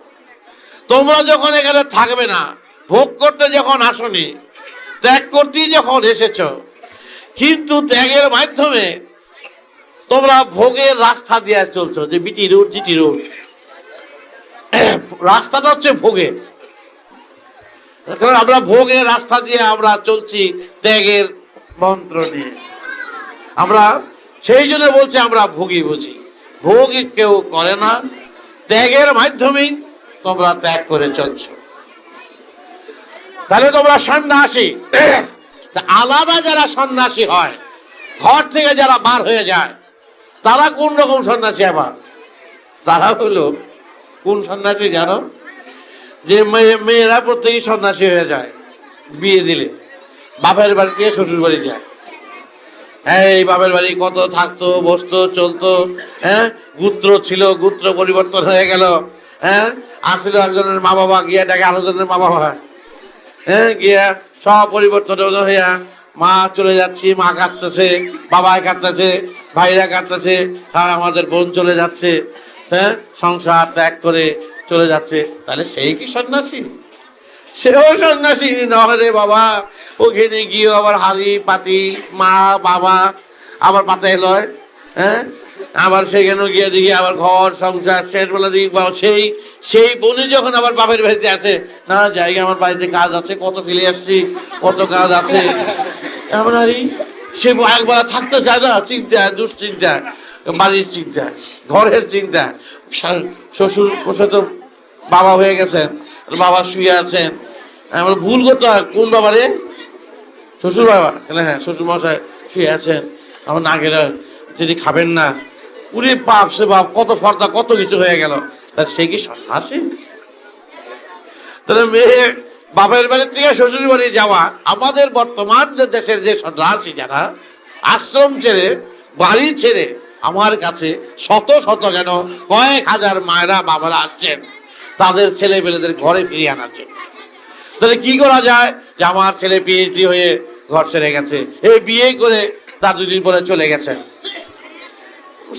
তোমরা যখন এখানে থাকবে না, ভোগ করতে যখন আসনি, ত্যাগ করতেই যখন এসেছ, কিন্তু ত্যাগের মাধ্যমে তোমরা ভোগের রাস্তা দিয়ে চলছো, যে বিটি রোড জিটি রোড, রাস্তাটা হচ্ছে ভোগের। আমরা ভোগের রাস্তা দিয়ে আমরা চলছি, ত্যাগের মন্ত্র নিয়ে। আমরা সেই জন্য বলছি আমরা ভোগী বুঝি, ভোগ কেউ করে না, ত্যাগের মাধ্যমেই তোমরা ত্যাগ করে চলছো। তাহলে তোমরা সন্ন্যাসী। আলাদা যারা সন্ন্যাসী হয়, ঘর থেকে যারা বার হয়ে যায়, তারা কোন রকম সন্ন্যাসী? আবার তারা হলো কোন সন্ন্যাসী জানো? যে মেয়েরা প্রত্যেকই সন্ন্যাসী হয়ে যায়, বিয়ে দিলে বাপের বাড়ি থেকে শ্বশুর বাড়ি যায়। এই বাপের বাড়ি কত থাকতো, বসতো, চলতো, গোত্র ছিল, গোত্র পরিবর্তন হয়ে গেল, আসলে একজনের মা বাবা, গিয়া দেখে আরেকজনের মা বাবা, গিয়া সব পরিবর্তন হইয়া মা চলে যাচ্ছি, মা কাঁদতেছে, বাবাই কাঁদতেছে, ভাইরা কাঁদতেছে, আমাদের বোন চলে যাচ্ছে, সংসার ত্যাগ করে চলে যাচ্ছে। তাহলে সেই কি সন্ন্যাসী? সেও সন্ন্যাসী নয় রে বাবা। ওখানে গিয়ে আবার হাড়ি পাতি, মা বাবা আবার পাতায় লয়, আবার সেখানে গিয়ে দেখি আবার ঘর সংসার, শেষ বেলা দেখি সেই বোনে যখন আবার বাপের বাড়িতে আসে, না জায়গা আমার বাড়িতে কাজ আছে, কত ফেলে আসছি, কত কাজ আছে, এমন আরই সে একবার থাকতে চায় না, চিন্তা, দুশ্চিন্তা, বাড়ির চিন্তা, ঘরের চিন্তা। শ্বশুর বসে তো বাবা হয়ে গেছেন, বাবা শুয়ে আছেন, আমার ভুল করতে হয়, কোন বাবা রে? শ্বশুর বাবা। হ্যাঁ, শ্বশুর মশাই শুয়ে আছেন, আমার না গেলে যদি খাবেন না, উরে বাপ সে বাপ, কত ফর্দা, কত কিছু হয়ে গেল। তা সে কি সন্ন্যাসী? তাহলে মেয়ে বাপের বাড়ির থেকে শ্বশুর বাড়ি যাওয়া, আমাদের বর্তমান যে দেশের যে সন্ন্যাসী যারা আশ্রম ছেড়ে, বাড়ি ছেড়ে আমার কাছে শত শত কেন কয়েক হাজার মায়েরা বাবারা আসছেন তাদের ছেলে পেলেদের ঘরে ফিরিয়ে আনার জন্য। তাহলে কি করা যায়? যে আমার ছেলে পিএইচডি হয়ে ঘর ছেড়ে গেছে, এই বিয়ে করে তার দুদিন পরে চলে গেছেন,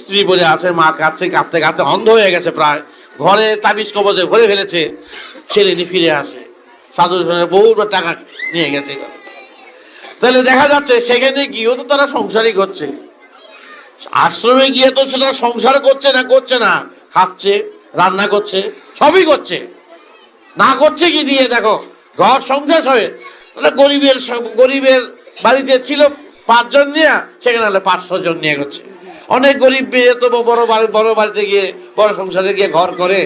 স্ত্রী বলে আছে, মা কাঁদছে, কাঁদতে কাঁদতে অন্ধ হয়ে গেছে প্রায়, ঘরে তাবিজ কবজে ভরে ফেলেছে, ছেলে ফিরে আসে, সাধু বহুবার টাকা নিয়ে গেছে। তাহলে দেখা যাচ্ছে সেখানে গিয়েও তো তারা সংসারই করছে, আশ্রমে গিয়ে তো সেটা সংসার করছে না, খাচ্ছে, রান্না করছে, সবই করছে, না করছে কি দিয়ে দেখো, ঘর সংসার হয়ে গরিবের বাড়িতে ছিল 5 জন নিয়ে, সেখানে হলে 500 জন নিয়ে করছে। অনেক গরিব মেয়ে তো বড় বাড়িতে গিয়ে বড় সংসারে গিয়ে ঘর করে,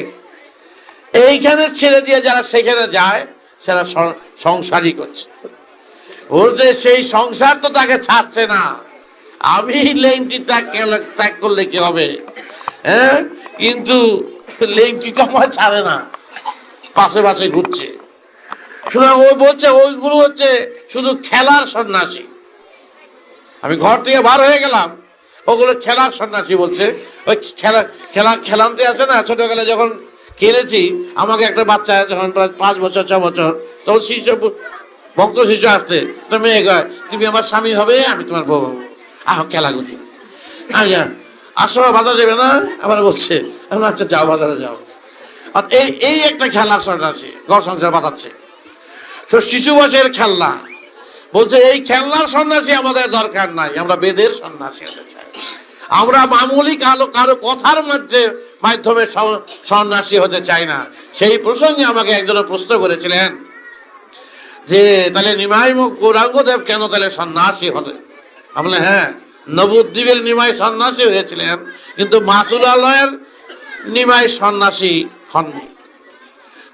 এইখানে ছেড়ে দিয়ে যারা সেখানে যায় সেটা সংসারই করছে। বলছে সেই সংসার তো তাকে ছাড়ছে না, আমি লেংটি ত্যাগ করলে কি হবে, হ্যাঁ? কিন্তু লেংটি তো আমার ছাড়ে না, পাশে পাশে ঘুরছে। সুতরাং ও বলছে ওইগুলো হচ্ছে শুধু খেলার সন্ন্যাসী। আমি ঘর থেকে বার হয়ে গেলাম, ওগুলো খেলার সন্ন্যাসী বলছে। ওই খেলান্তে আছে না, ছোটবেলায় যখন খেলেছি, আমাকে একটা বাচ্চা যখন প্রায় 5 বছর 6 বছর, তখন শিষ্য ভক্ত শিষ্য আসতে, তো মেয়ে কয় তুমি আমার স্বামী হবে, আমি তোমার বউ হবো, আহ খেলা করি। আসো বাজার যাবে না, আবার বলছে আচ্ছা যাও বাজারে যাও। আর এই একটা খেলার সন্ন্যাসী, ঘর সংসার বাঁধাচ্ছে। তো শিশু বয়সের খেলনা, বলছে এই খেলনার সন্ন্যাসী আমাদের দরকার নাই, আমরা বেদের সন্ন্যাসী হতে চাই। আমরা মামুলি কারো কথার মাধ্যমে সন্ন্যাসী হতে চাই না। সেই প্রসঙ্গে আমাকে একজন প্রশ্ন করেছিলেন যে তাহলে নিমাই গৌরাঙ্গদেব কেন তাহলে সন্ন্যাসী হলেন? আমি বললাম হ্যাঁ, নবদ্বীপের নিমাই সন্ন্যাসী হয়েছিলেন, কিন্তু মাতুলালয়ের নিমাই সন্ন্যাসী হননি।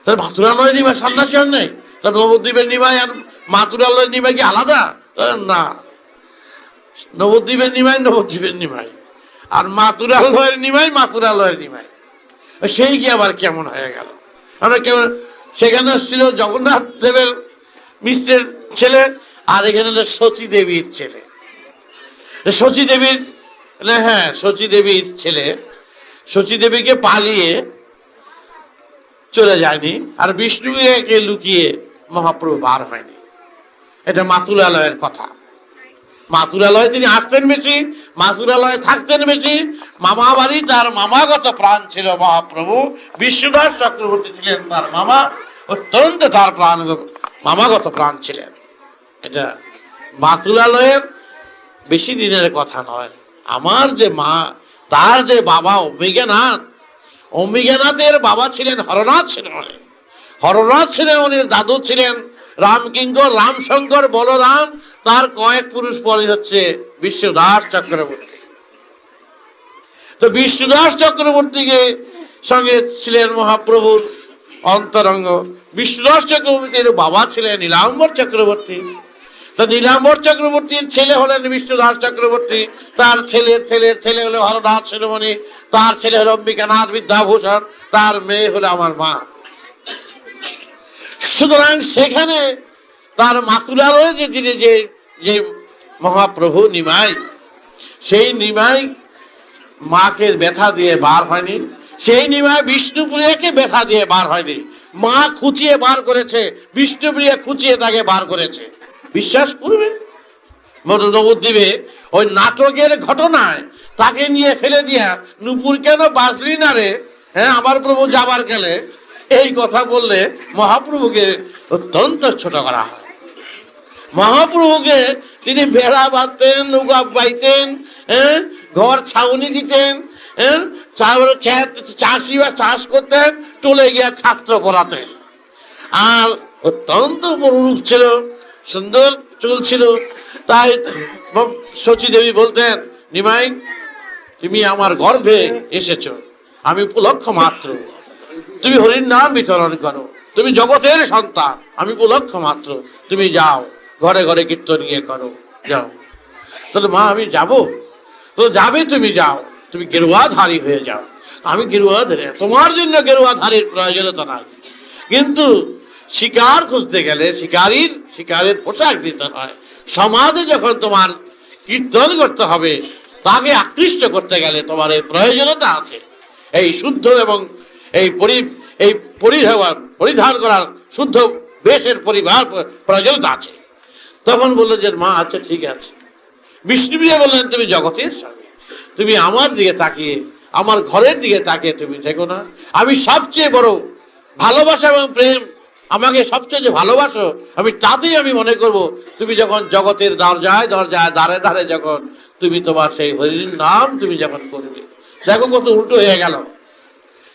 তাহলে মাতুলালয়ের নিমাই সন্ন্যাসী হন নাই, তাহলে নবদ্বীপের নিমাই আর মাতুলালয়ের নিমাই কি আলাদা? না, নবদ্বীপের নিমাই, আর মাতুলালয়ের নিমাই। সেই কি আবার কেমন হয়ে গেল? আমরা কেমন, সেখানে ছিল জগন্নাথ দেবের মিশ্রের ছেলে, আর এখানে হলো শচী দেবীর ছেলে। শচী দেবীর ছেলে শচী দেবীকে পালিয়ে চলে যায়নি, আর বিষ্ণুকে লুকিয়ে মহাপ্রভু বার হয়নি। এটা মাতুলালয়ের কথা। মাতুলালয়ে তিনি আসতেন বেশি, মাতুলালয়ে থাকতেন বেশি। মামা বাড়ি, তার মামাগত প্রাণ ছিল মহাপ্রভু। বিশ্বদাস চক্রবর্তী ছিলেন তার মামা, অত্যন্ত তার মামাগত প্রাণ ছিলেন। এটা মাতুলালয়ের বেশি দিনের কথা নয়। আমার যে মা, তার যে বাবা অম্বিকানাথের বাবা ছিলেন হরনাথ সেনামণি। হরনাথ সেনামণির দাদু ছিলেন রামকিঙ্কর, রামশঙ্কর, বলরাম। তার কয়েক পুরুষ পরে হচ্ছে বিশ্বদাস চক্রবর্তী। তো বিশ্বদাস চক্রবর্তীকে সঙ্গে ছিলেন মহাপ্রভুর অন্তরঙ্গ। বিশ্বদাস চক্রবর্তীর বাবা ছিলেন নীলাম্বর চক্রবর্তী। তো নীলাম্বর চক্রবর্তীর ছেলে হলেন বিষ্ণুদাস চক্রবর্তী, তার ছেলের ছেলে হলো হরনাথ সেনামণি, তার ছেলে হলো অম্বিকানাথ বিদ্যাভূষণ, তার মেয়ে হলো আমার মা। সুতরাং সেখানে তার মাতুলালয়ে যে মহাপ্রভু নিমাই, সেই নিমাই মাকে ব্যথা দিয়ে বার হয়নি, সেই নিমাই বিষ্ণুপ্রিয়াকে ব্যথা দিয়ে বার হয়নি। মা খুঁচিয়ে বার করেছে, বিষ্ণুপ্রিয়া খুঁচিয়ে তাকে বার করেছে। বিশ্বাস করবে, নবদ্বীপে ওই নাটকের ঘটনায় তাকে নিয়ে ফেলে দিয়া নুপুর কেন বাঁচলি না রে, হ্যাঁ আমার প্রভু যাবার গেলে, এই কথা বললে মহাপ্রভুকে অত্যন্ত ছোট করা হয়। মহাপ্রভুকে তিনি বেড়া বাঁধতেন, নৌকা বাইতেন, হ্যাঁ ঘর ছাউনি দিতেন, হ্যাঁ চাষিরা চাষ করতেন, টলে গিয়া ছাত্র পড়াতেন। আর অত্যন্ত বড়রূপ ছিল, সুন্দর চুল ছিল। তাই শচী দেবী বলতেন, নিমাই তুমি আমার গর্ভে এসেছ, আমি উপলক্ষ মাত্র, তুমি হরির নাম বিতরণ করো, তুমি জগতের সন্তান, আমি উপলক্ষ মাত্র, তুমি যাও ঘরে ঘরে কীর্তন গিয়ে করো, যাও। তাহলে মা আমি যাব, তো যাবে, তুমি যাও, তুমি গেরুয়াধারী হয়ে যাও। আমি গেরুয়াধারী, তোমার জন্য গেরুয়াধারীর প্রয়োজনীয়তা নাই, কিন্তু শিকার খুঁজতে গেলে শিকারের পোশাক দিতে হয়। সমাজে যখন তোমার কীর্তন করতে হবে, তাকে আকৃষ্ট করতে গেলে তোমার এই প্রয়োজনীয়তা আছে, এই শুদ্ধ এবং এই পরিধান করার শুদ্ধ বেশের প্রয়োজনীয়তা আছে। তখন বললো যে মা আচ্ছা ঠিক আছে। বিষ্ণুপ্রিয়া বললেন, তুমি জগতের স্বামী, তুমি আমার দিকে তাকিয়ে, আমার ঘরের দিকে তাকিয়ে তুমি দেখো না, আমি সবচেয়ে বড় ভালোবাসা এবং প্রেম, আমাকে সবচেয়ে যে ভালোবাসো, আমি তাতেই আমি মনে করব তুমি যখন জগতের দরজায় দ্বারে দ্বারে যখন তুমি তোমার সেই হরির নাম তুমি যখন করবে। দেখো কত উল্টো হয়ে গেল।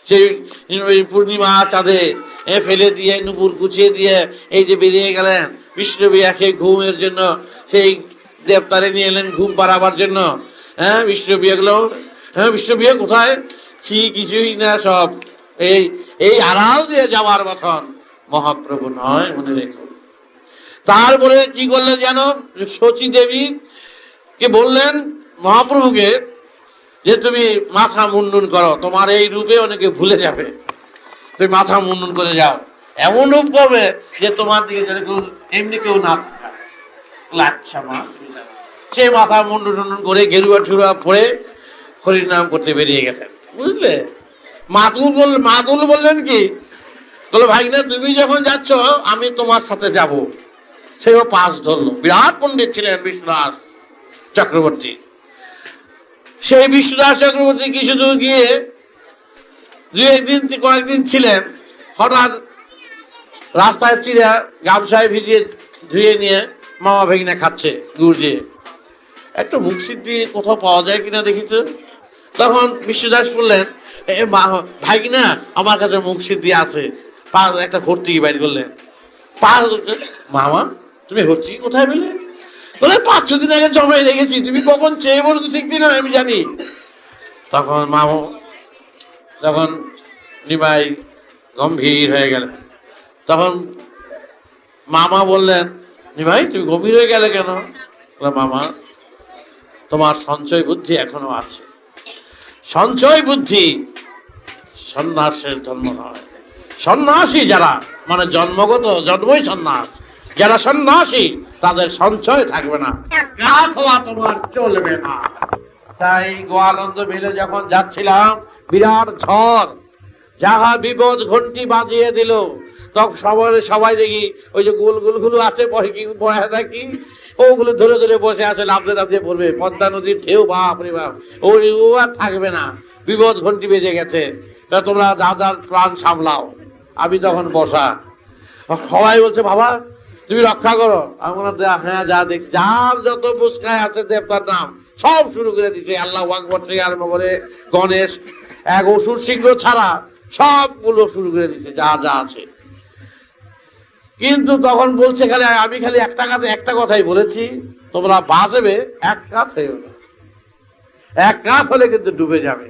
সেই পূর্ণিমা চাঁদে ফেলে দিয়ে নুপুর গুছিয়ে দিয়ে এই যে বেরিয়ে গেলেন বিষ্ণুপ্রিয়াকে ঘুমের জন্য, সেই দেবতারে নিয়ে এলেন ঘুম পাড়াবার জন্য। হ্যাঁ, বিষ্ণুপ্রিয়া গেল, হ্যাঁ বিষ্ণুপ্রিয়া কোথায়? কিছুই না, সব এই আড়াল দিয়ে যাওয়ার মতন মহাপ্রভু নয়, মনে রেখো। তারপরে কি করলেন জানো? শচী দেবী কে বললেন মহাপ্রভুকে যে তুমি মাথা মুন্ডন করো, তোমার এই রূপে অনেকে ভুলে যাবে, তুমি মাথা মুন্ডন করে যাও, এমন রূপ করবে যে তোমার দিকে যেরকম এমনি কেউ না থাকা। আচ্ছা মা, তুমি যাও। সে মাথা মুন্ডন করে গেরুয়া ঠুরুয়া পরে হরির নাম করতে বেরিয়ে গেলেন, বুঝলে? মাতুল বললেন কি, বলো ভাইনা তুমি যখন যাচ্ছ আমি তোমার সাথে যাব। সেও পাশ ধরলো। বিরাট পণ্ডিত ছিলেন বিষ্ণুদাস চক্রবর্তী। সেই বিষ্ণুদাস চক্রবর্তী কিছু দূর গিয়ে কয়েকদিন ছিলেন, হঠাৎ রাস্তায় চিরা গামছায় ভিজিয়ে ধুয়ে নিয়ে মামা ভেগিনা খাচ্ছে গুড় দিয়ে। একটু মুখ সিদ্ধি কোথাও পাওয়া যায় কিনা দেখি তো। তখন বিষ্ণুদাস বললেন, ভাইকিনা আমার কাছে মুখ সিদ্ধি আছে। একটা হর্তি বাইর করলেন। মামা তুমি হর্তি কোথায় পেলে? বলে 5-6 দিন আগে জমাই রেখেছি, তুমি কখন চেয়ে বলছো ঠিক দিন আমি জানি। তখন মামা, তখন নিমাই গম্ভীর হয়ে গেলেন। তখন মামা বললেন, নিমাই তুমি গম্ভীর হয়ে গেলে কেন? মামা তোমার সঞ্চয় বুদ্ধি এখনো আছে। সঞ্চয় বুদ্ধি সন্ন্যাসের ধর্ম নয়। সন্ন্যাসী যারা, মানে জন্মই সন্ন্যাস, যারা সন্ন্যাসী তাদের সঞ্চয় থাকবে না, গাছ হওয়া তোমার চলবে না। তাই গোয়ালন্দ মিলে যখন যাচ্ছিলাম, বিরাট ঝড়, যাহা বিপদ ঘন্টি বাজিয়ে দিল। তখন সবাই দেখি ওই যে গুলগুলো আছে বয়া দেখি, ওগুলো ধরে ধরে বসে আছে, লাফতে পড়বে। পদ্মা নদীর ঢেউ, বাপ রে বাপ, ও আর থাকবে না, বিপদ ঘন্টি বেজে গেছে, তোমরা দাদার প্রাণ সামলাও। আমি তখন বসা, সবাই বলছে বাবা তুমি রক্ষা করো। আমি বললাম হ্যাঁ যা দেখছি, যার যত পুস্কায় আছে দেবতার নাম সব শুরু করে দিচ্ছে। আল্লাহ আকবার থেকে আরম্ভ করে গণেশ, এক অসুর সিংহ ছাড়া সবগুলো শুরু করে দিচ্ছে, যা যা আছে। কিন্তু তখন বলছে আমি খালি একটা কথাই বলেছি, তোমরা বাঁচবে, এক কাত হয়েও না। এক কাত হলে কিন্তু ডুবে যাবে।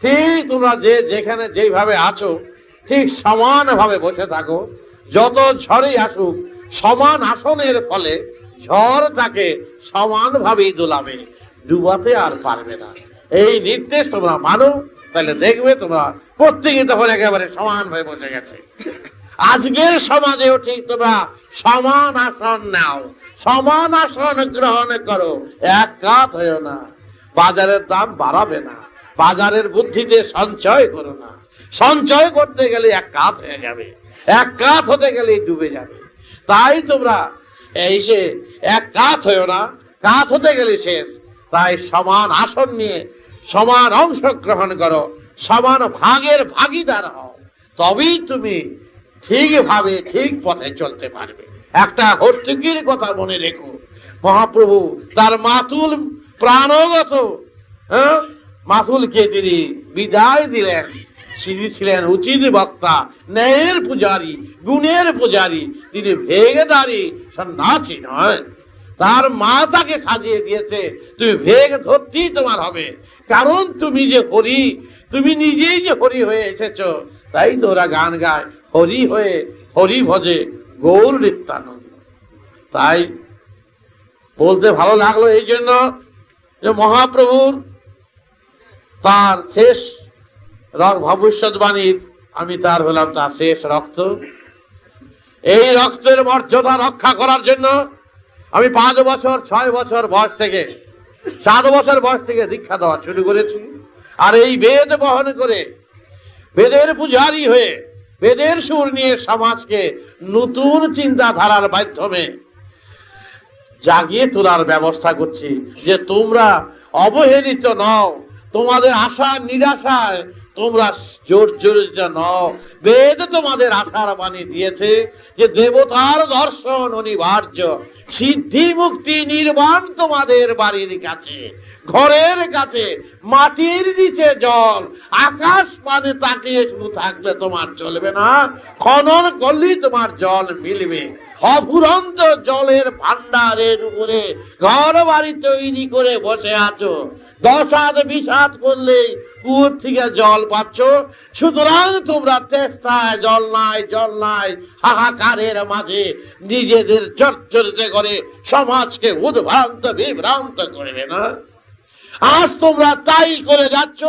ঠিক তোমরা যেখানে যেইভাবে আছো ঠিক সমানভাবে বসে থাকো। যত ঝড়ই আসুক, সমান আসনের ফলে ঝড় তাকে সমানভাবেই দোলাবে, ডুবাতে আর পারবে না। এই নির্দেশ তোমরা মানো, তাহলে দেখবে তোমরা প্রত্যেকে তখন একেবারে সমান হয়ে বসে গেছে। আজকের সমাজেও ঠিক তোমরা সমান আসন নাও, সমান আসন গ্রহণ করো, এক কাত হয়েও না। বাজারের দাম বাড়াবে না, বাজারের বুদ্ধিতে সঞ্চয় করো না। সঞ্চয় করতে গেলে এক কাত হয়ে যাবে, এক কাত হতে গেলে ডুবে যাবে। তাই তোমরা সে এক কাত হয়েও না, কাত হতে গেলে শেষ। তাই সমান আসন নিয়ে সমান অংশ গ্রহণ করো, সমান ভাগের ভাগিদার হও, তবেই তুমি ঠিকভাবে ঠিক পথে চলতে পারবে। একটা হর্তুকির কথা মনে রেখো, মহাপ্রভু তার মাতুল প্রাণগত মাতুলকে তিনি বিদায় দিলেন। তিনি ছিলেন উচিত বক্তা, ন্যায়ের পূজারী, গুণের পূজারী, তিনি ভেগধারী সন্ন্যাসী নয়। তার মা তাকে সাজিয়ে দিয়েছে, তুমি ভেগ ধরতেই তোমার হবে, কারণ তুমি যে হরি, তুমি নিজেই যে হরি হয়ে এসেছ। তাই তো ওরা গান গায়, হরি হয়ে হরি ভজে গৌর নিত্যানন্দ। তাই বলতে ভালো লাগলো এই জন্য যে মহাপ্রভুর তার শেষ ভবিষ্যৎবাণীর আমি তার হলাম তার শেষ রক্ত। এই রক্তের মর্যাদা রক্ষা করার জন্য আমি 5 বছর 6 বছর বয়স থেকে 7 বছর বয়স থেকে দীক্ষা দেওয়া শুরু করেছি। আর এই বেদ বহন করে, বেদের পূজারী হয়ে, বেদের সুর নিয়ে সমাজকে নতুন চিন্তাধারার মাধ্যমে জাগিয়ে তোলার ব্যবস্থা করছি। যে তোমরা অবহেলিত নও, তোমাদের আশা নিরাশায় তোমরা জর্জরিত নও। বেদ তোমাদের আশার বাণী দিয়েছে যে দেবতার দর্শন অনিবার্য, সিদ্ধি মুক্তি নির্বাণ তোমাদের বাড়ির কাছে। ঘরের কাছে, মাটির নিচে জল, আকাশ পানে তাকিয়ে শুধু থাকলে তোমার চলবে না, খনন করলেই তোমার জল মিলবে। অফুরন্ত জলের ভান্ডারের উপরে ঘর বাড়ি তৈরি করে বসে আছো, 10 হাত 20 হাত করলেই কুয়োর থেকে জল পাচ্ছ। সুতরাং তোমরা চেষ্টায় জল নাই হাহাকারের মাঝে নিজেদের জর্জরিত করে সমাজকে উদ্ভ্রান্ত বিভ্রান্ত করবে না। আজ তোমরা তাই করে যাচ্ছ,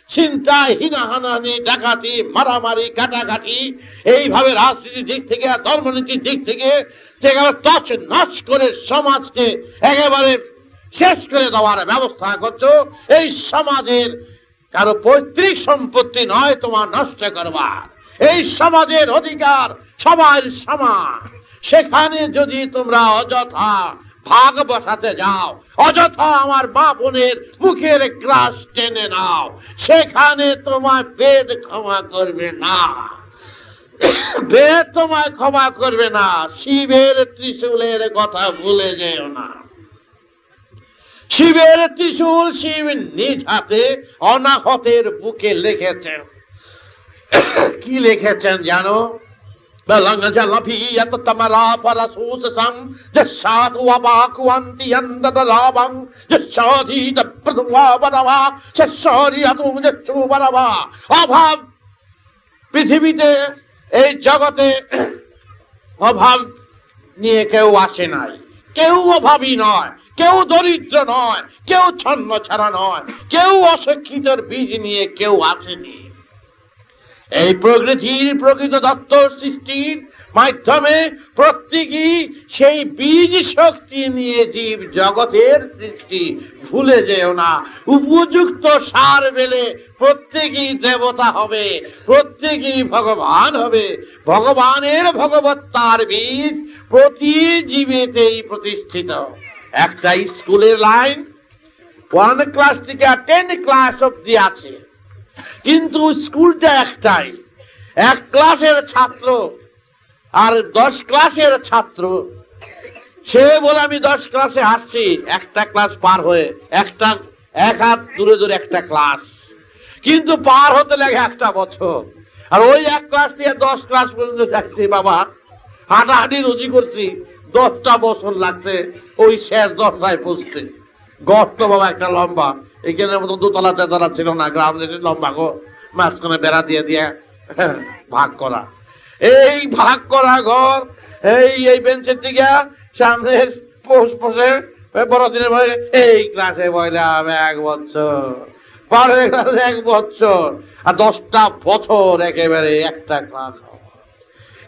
চিন্তায় হিনাহানানি, ডাকাতি, মারামারি, কাটাকাটি, এইভাবে রাজনীতির দিক থেকে আর ধর্মনীতির দিক থেকে তছ নছ করে সমাজকে একেবারে শেষ করে দেওয়ার ব্যবস্থা করছো। এই সমাজের কারো পৈতৃক সম্পত্তি নয় তোমার নষ্ট করবার, এই সমাজের অধিকার সবার সমান। সেখানে যদি তোমরা অযথা ভাগ বসাতে যাও, অযথা আমার মা বোনের মুখের গ্রাস টেনে নাও, সেখানে তোমার বেদ ক্ষমা করবে না, বেদ তোমায় ক্ষমা করবে না। শিবের ত্রিশূলের কথা ভুলে যেও না। শিবের ত্রিশূল শিব নিজ হাতে অনাহতের বুকে লিখেছেন। কি লিখেছেন জানো? অভাব পৃথিবীতে, এই জগতে অভাব নিয়ে কেউ আসে নাই, কেউ অভাবী নয়, কেউ দরিদ্র নয়, কেউ ছন্ন ছাড়া নয়, কেউ অশিক্ষিতর বীজ নিয়ে কেউ আসেনি। এই প্রকৃতির প্রকৃত দত্ত সৃষ্টির মাধ্যমে প্রত্যেকেই সেই বীজ শক্তি নিয়ে জীব জগতের সৃষ্টি, ভুলে যেও না। উপযুক্ত সার বেলে প্রত্যেকেই দেবতা হবে, প্রত্যেকেই ভগবান হবে। ভগবানের ভগবত্তার বীজ প্রতি জীবেতেই প্রতিষ্ঠিত। একটা স্কুলের লাইন 1 ক্লাস থেকে 10 ক্লাস অব্দি আছে, কিন্তু স্কুলটা একটাই। 1 ক্লাসের ছাত্র আর 10 ক্লাসের ছাত্র, সে বলে আমি 10 ক্লাসে আসছি, একটা ক্লাস পার হয়ে এক হাত দূরে একটা ক্লাস, কিন্তু পার হতে লাগে 1 বছর। আর ওই 1 ক্লাস থেকে 10 ক্লাস পর্যন্ত যাচ্ছি বাবা, হাঁটাহাঁটি রুজি করছি, 10টা বছর লাগছে ওই শেষ 10টায় পৌঁছতে। গর্ত বাবা একটা লম্বা, এখানের মতো 2তলা 3তলা ছিল না, গ্রাম লম্বা গো, মাঝখানে বেড়া দিয়ে ভাগ করা। এই ভাগ করা ঘর, এই বেঞ্চের দিকে সামনে পোষে বড়দিনের ভয়ে এই ক্লাসে বললাম 1 বছর, পরের ক্লাসে 1 বছর, আর 10টা বছর একেবারে একটা ক্লাস।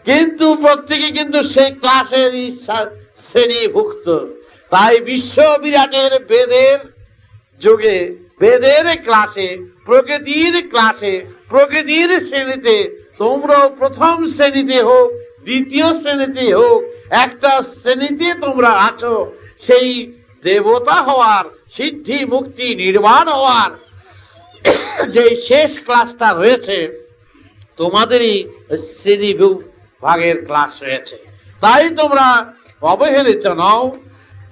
কিন্তু প্রত্যেকে কিন্তু সেই ক্লাসের শ্রেণীভুক্ত। তাই বিশ্ব বিরাটের বেদের যুগে, বেদের ক্লাসে, প্রকৃতির ক্লাসে, প্রকৃতির শ্রেণীতে তোমরাও প্রথম শ্রেণীতে হোক, দ্বিতীয় শ্রেণীতে হোক, একটা শ্রেণীতে তোমরা আছো। সেই দেবতা হওয়ার, সিদ্ধি মুক্তি নির্বাণ হওয়ার যে শেষ ক্লাসটা রয়েছে, তোমাদেরই শ্রেণী ভাগের ক্লাস রয়েছে। তাই তোমরা অবহেলিত নও।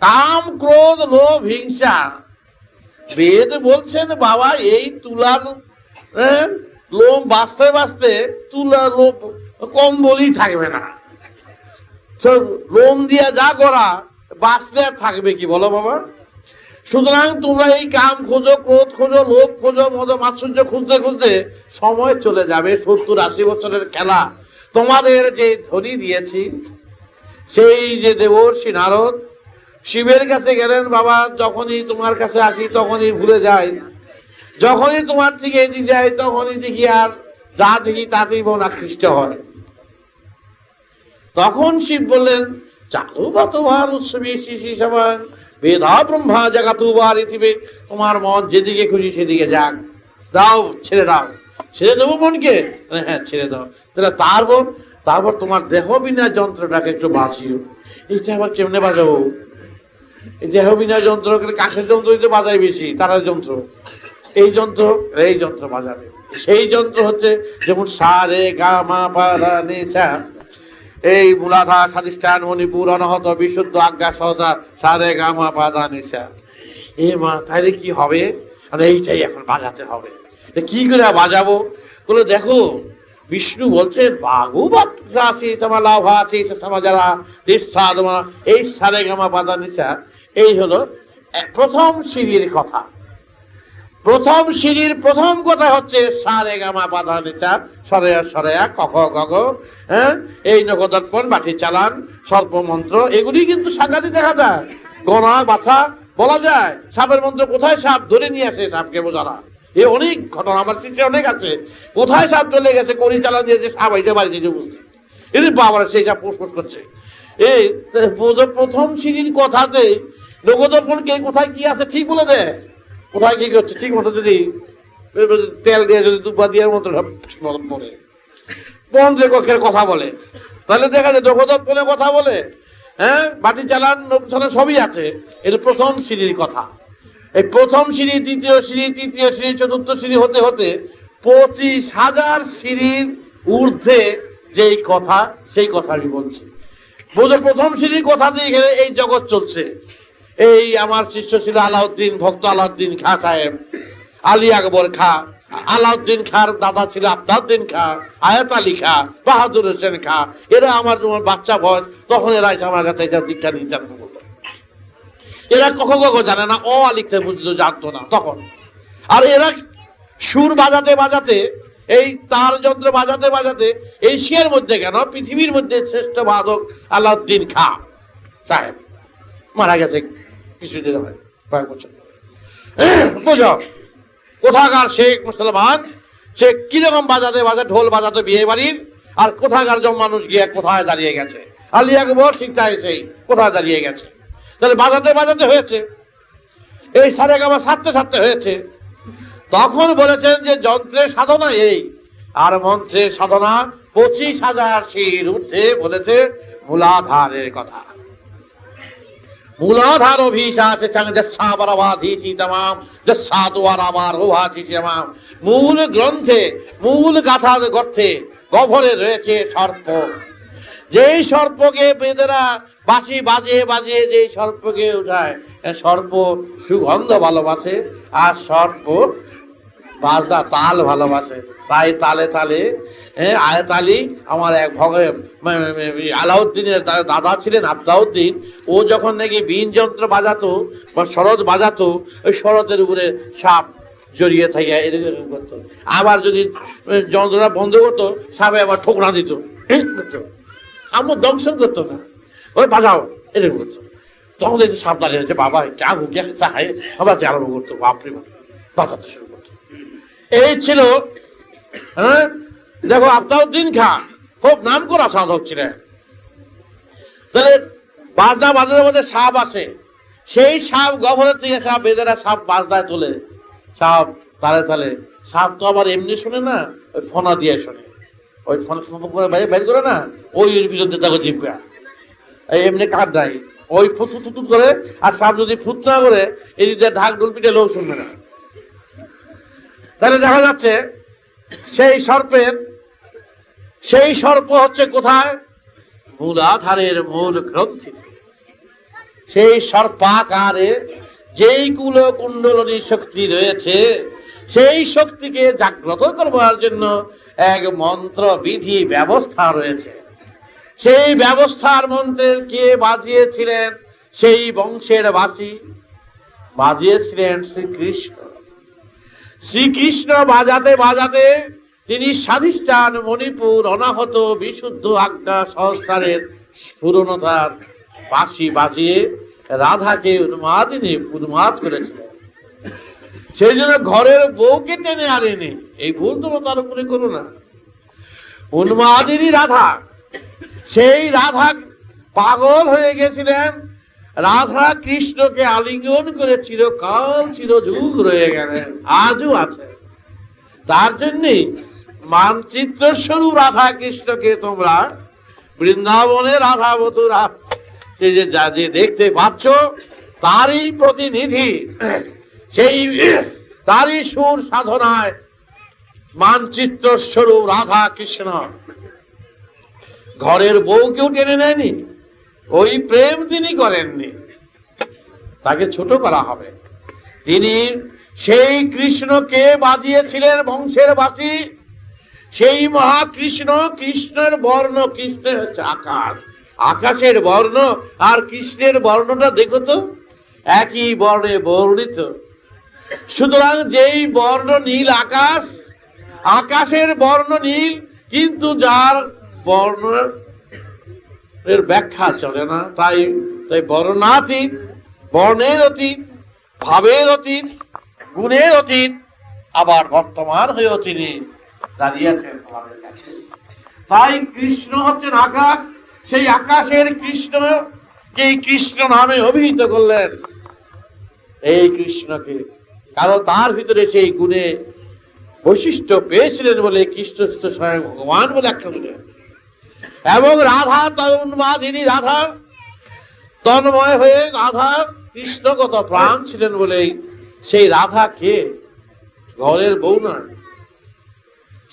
কাম, ক্রোধ, লোভ, হিংসা, বেদ বলছেন বাবা এই তুলা লোম বাঁচতে বাঁচতে তুলা লোভ কম বলেই থাকবে না। লোম দিয়া যা করা বাঁচলে থাকবে কি বলো বাবা? সুতরাং তোমরা এই কাম খোঁজো, ক্রোধ খোঁজো, লোভ খোঁজো, মদ মাৎসর্য খুঁজতে খুঁজতে সময় চলে যাবে। 70-80 বছরের খেলা। তোমাদের যে ধ্বনি দিয়েছি, সেই যে দেবর্ষি নারদ শিবের কাছে গেলেন, বাবা যখনই তোমার কাছে আসি তখনই ভুলে যাই, যখনই তোমার থেকে এদিকে যাই তখনই দেখি আর যা দেখি তাতেই মন আকৃষ্ট হয়। তখন শিব বললেন, চালু বা তোমার উৎসবী শিশি সবান বেদা ব্রহ্মা জাগাতুবার ইতিবে, তোমার মন যেদিকে খুশি সেদিকে যাক, দাও, ছেড়ে দাও। ছেড়ে দেবো মনকে? হ্যাঁ ছেড়ে দাও। তাহলে তারপর তোমার দেহ বিনা যন্ত্রটাকে একটু বাঁচিও। এটা আবার কেমনে বাজাবো? দেহ বিনা যন্ত্র, কাঠের যন্ত্র বাজায় বেশি, তারার যন্ত্র, এই যন্ত্র বাজাবে। সেই যন্ত্র হচ্ছে যেমন সা রে গা মা পা ধা নি সা, এই মূলাধার স্বাধিষ্ঠান মণিপুর অনাহত বিশুদ্ধ আজ্ঞা সহজা সা রে গা মা পা ধা নি সা, এ মা তাইলে কি হবে, আর এইটাই এখন বাজাতে হবে। কি করে বাজাবো? বলে দেখো বিষ্ণু বলছেন ভাগবত এই সারে গামা বাধা নিশা, এই হলো প্রথম সিঁড়ির কথা। প্রথম সিঁড়ির প্রথম কথা হচ্ছে সারে গামা বাধা নিশা সরেয়া সরেয়া কক গগ, হ্যাঁ, এই নগদর্পণ বাটি চালান সর্প মন্ত্র, এগুলি কিন্তু সাংঘাতিক দেখা যায়। গণা বাছা বলা যায়, সাপের মন্ত্র কোথায় সাপ ধরে নিয়ে আসে সাপকে বোঝারা, এ অনেক ঘটনা আমার চিঠি অনেক আছে। কোথায় সাপ চলে গেছে করি চালা দিয়ে যে সাপ আইতে পারি যে বুঝতে, এর বাবার সেই সাপ পোষ করছে। এই প্রথম সিঁড়ির কথাতে নগদর্পণ কে কোথায় কি আছে ঠিক বলে দেয়, কোথায় কি করছে ঠিক মতো যদি তেল দিয়ে যদি দুপা দিয়ে মতো পড়ে বন্ধে কক্ষের কথা বলে, তাহলে দেখা যায় নগদর্পণের কথা বলে, হ্যাঁ, বাটি চালান সবই আছে। এটা প্রথম সিঁড়ির কথা। এই প্রথম সিঁড়ি, দ্বিতীয় সিঁড়ি, তৃতীয় সিঁড়ি, চতুর্থ সিঁড়ি হতে হতে 25,000 সিঁড়ির ঊর্ধ্বে যেই কথা, সেই কথা আমি বলছি। বুঝো প্রথম সিঁড়ির কথা দিয়ে এখানে এই জগৎ চলছে। এই আমার শিষ্য ছিল আলাউদ্দিন, ভক্ত আলাউদ্দিন খাঁ সাহেব, আলী আকবর খাঁ, আলাউদ্দিন খাঁর দাদা ছিল আফতাউদ্দিন খাঁ, আয়াত আলী খাঁ, বাহাদুর হোসেন খাঁ। এরা আমার তোমার বাচ্চা বয়স, তখন এরা এসে আমার কাছে এটা দীক্ষা নিতে করলো। এরা কখনো জানে না, অ লিখতে বুঝতে জানতো না তখন। আর এরা সুর বাজাতে বাজাতে, এই তার যন্ত্র বাজাতে বাজাতে এশিয়ার মধ্যে কেন পৃথিবীর মধ্যে শ্রেষ্ঠ বাদক আলাউদ্দিন খাঁ সাহেব মারা গেছে কিছুদিন হয়, কয়েক বছর। বুঝো কোথাকার শেখ মুসলমান, সে কিরকম বাজাতে বাজাতে ঢোল বাজাতে বিয়ে বাড়ির, আর কোথাকার জন মানুষ গিয়ে কোথায় দাঁড়িয়ে গেছে। আলী আকবর ঠিক তাই, সেই কোথায় দাঁড়িয়ে গেছে। তাহলে বাজাতে বাজাতে হয়েছে, এই সারে গামা সারতে সারতে হয়েছে। তখন বলেছেন যে যন্ত্রের সাধনা এই, আর মন্ত্রের সাধনা 25,000 সিঁড়ির ঊর্ধ্বে বলেছে মূলাধারের কথা। মূলাধার অভিশাসে মূল গ্রন্থে, মূল গাথার গর্থে গহ্বরে রয়েছে সর্প। যেই সর্পকে বেদেরা বাঁশি বাজিয়ে বাজিয়ে যেই সর্পকে উঠায়, সর্প সুগন্ধ ভালোবাসে, আর সর্প বাজনা তাল ভালোবাসে। তাই তালে তালে আয়াত আলী আমার এক আলাউদ্দিনের দাদা ছিলেন আফতাউদ্দিন, ও যখন নাকি বীণ যন্ত্র বাজাতো বা শরৎ বাজাতো, ওই শরতের উপরে সাপ জড়িয়ে থাকে এরকম করতো। আবার যদি যন্ত্রটা বন্ধ করতো, সাপে আবার ঠোকরা দিত, আমার দংশন করতো না, ওই বাজাও এরকম করতো। তখন একটু সাবধানে হয়েছে, বাবা ক্যা হো গিয়া চাহে, আবার আরম্ভ করতো, বাপরে বাপ বাজাতে শুরু করতো। এই ছিল, হ্যাঁ, দেখো আফতাউদ্দিন খাঁ খুব নাম করা সাধক ছিলেন। তাহলে বাজনা বাজানোর মধ্যে সাপ আসে, সেই সাপ গহ্বরের থেকে সাপ বেদেরা সাপ বাজনায় তোলে, সাপ তালে তালে। সাপ তো আবার এমনি শোনে না, ওই ফনা দিয়ে শোনে, ওই ফনা করে বাইর করে না, ওই বিরুদ্ধে তাকে জিপা এমনি কাঠ নাই, ওই ফুট করে। আর সাপ যদি ফুট না করে, এই যে ঢাক ঢোল পিটে লোক শুনবে না। তাহলে দেখা যাচ্ছে সেই সর্প হচ্ছে কোথায়? মূলাধারের মূল গ্রন্থিতে। সেই সর্পাকারে যেই কুল কুণ্ডলী শক্তি রয়েছে, সেই শক্তিকে জাগ্রত করবার জন্য এক মন্ত্র বিধি ব্যবস্থা রয়েছে। সেই ব্যবস্থার মন্ত্রের কে বাজিয়েছিলেন? সেই বংশের বাসী বাজিয়েছিলেন শ্রীকৃষ্ণ। শ্রীকৃষ্ণ বাজাতে বাজাতে তিনি স্বাধিষ্ঠান মণিপুর অনাহত বিশুদ্ধ আজ্ঞা সহস্রারের স্ফুরণতার বাঁশি বাজিয়ে রাধাকে উন্মাদ করেছিলেন। সেই জন্য ঘরের বউকে টেনে আনেনি, এই ভুল তোমরা তার উপরে করো না। উন্মাদিনী রাধা, সেই রাধা পাগল হয়ে গেছিলেন। রাধা কৃষ্ণকে আলিঙ্গন করে চিরকাল চিরযুগ রয়ে গেলেন, আজও আছে। তার জন্যে মানচিত্র স্বরূপ রাধা কৃষ্ণকে তোমরা বৃন্দাবনে রাধা বতুরা সেই যে দেখতে পাচ্ছ, তারই প্রতিনিধি, সেই তারই সুর সাধনায় মানচিত্র স্বরূপ রাধা কৃষ্ণ ঘরের বউকেও টেনে নেয়নি, ওই প্রেম তিনি করেননি। তাকে ছোট করা হবে। তিনি সেই কৃষ্ণকে বাজিয়েছিলেন বংশের বাসী, সেই মহাকৃষ্ণ। কৃষ্ণের বর্ণ, কৃষ্ণ হচ্ছে আকাশ, আকাশের বর্ণ আর কৃষ্ণের বর্ণটা দেখো তো একই বর্ণে বর্ণিত। সুতরাং যেই বর্ণ নীল আকাশ, আকাশের বর্ণ নীল, কিন্তু যার বর্ণের ব্যাখ্যা চলে না, তাই বর্ণাতীত, বর্ণের অতীত, ভাবের অতীত, গুণের অতীত, আবার বর্তমান হয়েও তিনি দাঁড়িয়েছেন আমাদের কাছে। তাই কৃষ্ণ হচ্ছেন আকাশ, সেই আকাশের কৃষ্ণ কে কৃষ্ণ নামে অভিহিত করলেন এই কৃষ্ণকে, কারণ তার ভিতরে সেই গুণে বৈশিষ্ট্য পেয়েছিলেন বলে কৃষ্ণ স্বয়ং ভগবান বলে আখ্যা দিলেন। এবং রাধা তন্মাদিনী, রাধা তন্ময় হয়ে রাধা কৃষ্ণগত প্রাণ ছিলেন বলেই সেই রাধা কে? ঘরের বউ নয়,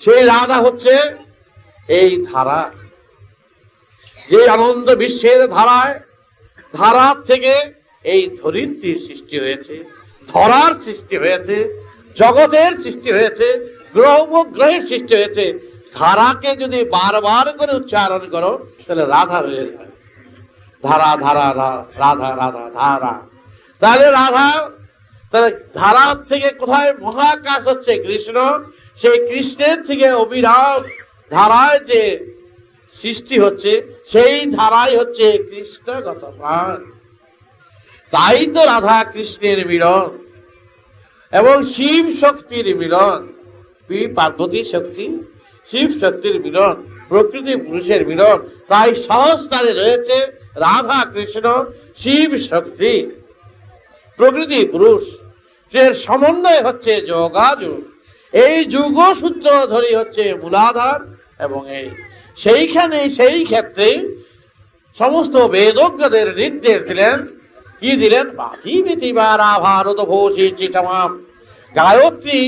সেই রাধা হচ্ছে এই ধারা, যে আনন্দ বিশ্বের ধারায়, ধারার থেকে এই ধরিত্রীর সৃষ্টি হয়েছে, ধরার সৃষ্টি হয়েছে, জগতের সৃষ্টি হয়েছে, গ্রহ উপগ্রহের সৃষ্টি হয়েছে। ধারাকে যদি বারবার করে উচ্চারণ করো তাহলে রাধা হয়ে যায়। ধারা ধারা রাধা রাধা ধারা, তাহলে রাধা, তাহলে ধারা থেকে কোথায়? মহাকাশ হচ্ছে কৃষ্ণ, সেই কৃষ্ণের থেকে অবিরাম ধারায় যে সৃষ্টি হচ্ছে, সেই ধারাই হচ্ছে কৃষ্ণগত প্রাণ। তাই তো রাধা কৃষ্ণের মিলন এবং শিব শক্তির মিলন, পার্বতী শক্তি, শিব শক্তির মিলন, প্রকৃতি পুরুষের মিলন। তাই সহস্রারে রয়েছে রাধা কৃষ্ণ শিব শক্তি প্রকৃতি পুরুষ, এর সমন্বয় হচ্ছে যোগাযোগ। এই যুগসূত্র ধরে হচ্ছে মূলাধার। এবং সেইখানে সেই ক্ষেত্রে সমস্ত বেদজ্ঞদের নির্দেশ দিলেন। কি দিলেন? বাতি বিতিবারা ভারত ভূষি চিঠমাম গায়ত্রী,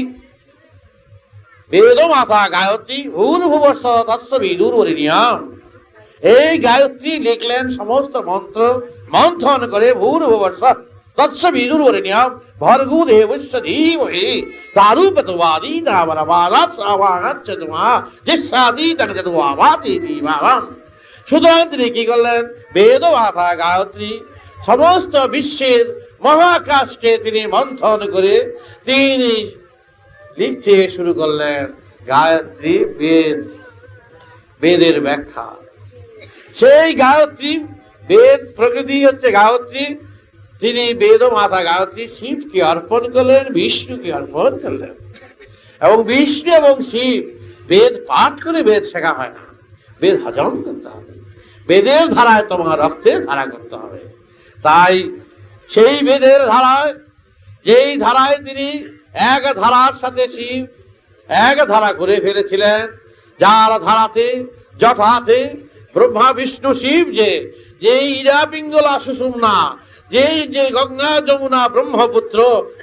বেদমাতা গায়ত্রী ভূর্ভুবস্ব তৎস বিদুর্বরেণ্যম। এই গায়ত্রী লিখলেন সমস্ত মন্ত্র মন্থন করে, ভূর্ভুবস্ব তৎস বিদুর্বরেণ্যম ভর্গো দেবস্য ধীমহি তারুপতবাদী তাবরবারাৎসাবাগাচ্ছতুমা জিস্সাদি তনগতবাবাতি দীবাবাম। সুতরাং তিনি কি করলেন? বেদমাতা গায়ত্রী সমস্ত বিশ্বের মহাকাশকে তিনি মন্থন করে তিনি লিখতে শুরু করলেন গায়ত্রী বেদ, বেদের ব্যাখ্যা। সেই গায়ত্রী বেদ, প্রকৃতি হচ্ছে গায়ত্রী। তিনি বেদ মাতা গায়ত্রী শিবকে অর্পণ করলেন, বিষ্ণুকে অর্পণ করলেন। এবং বিষ্ণু এবং শিব বেদ পাঠ করে বেদ শেখা হয় না, বেদ হজম করতে হবে, বেদের ধারায় তোমার রক্তের ধারা করতে হবে। তাই সেই বেদের ধারায়, যেই ধারায় তিনি এক ধারার সাথে শিব এক ধারা করে ফেলেছিলেন, যার ধারাতে জটাতে ব্রহ্মা বিষ্ণু শিব যে ইরা পিঙ্গলা সুষুম্না, যে গঙ্গা যমুনা ব্রহ্মপুত্র,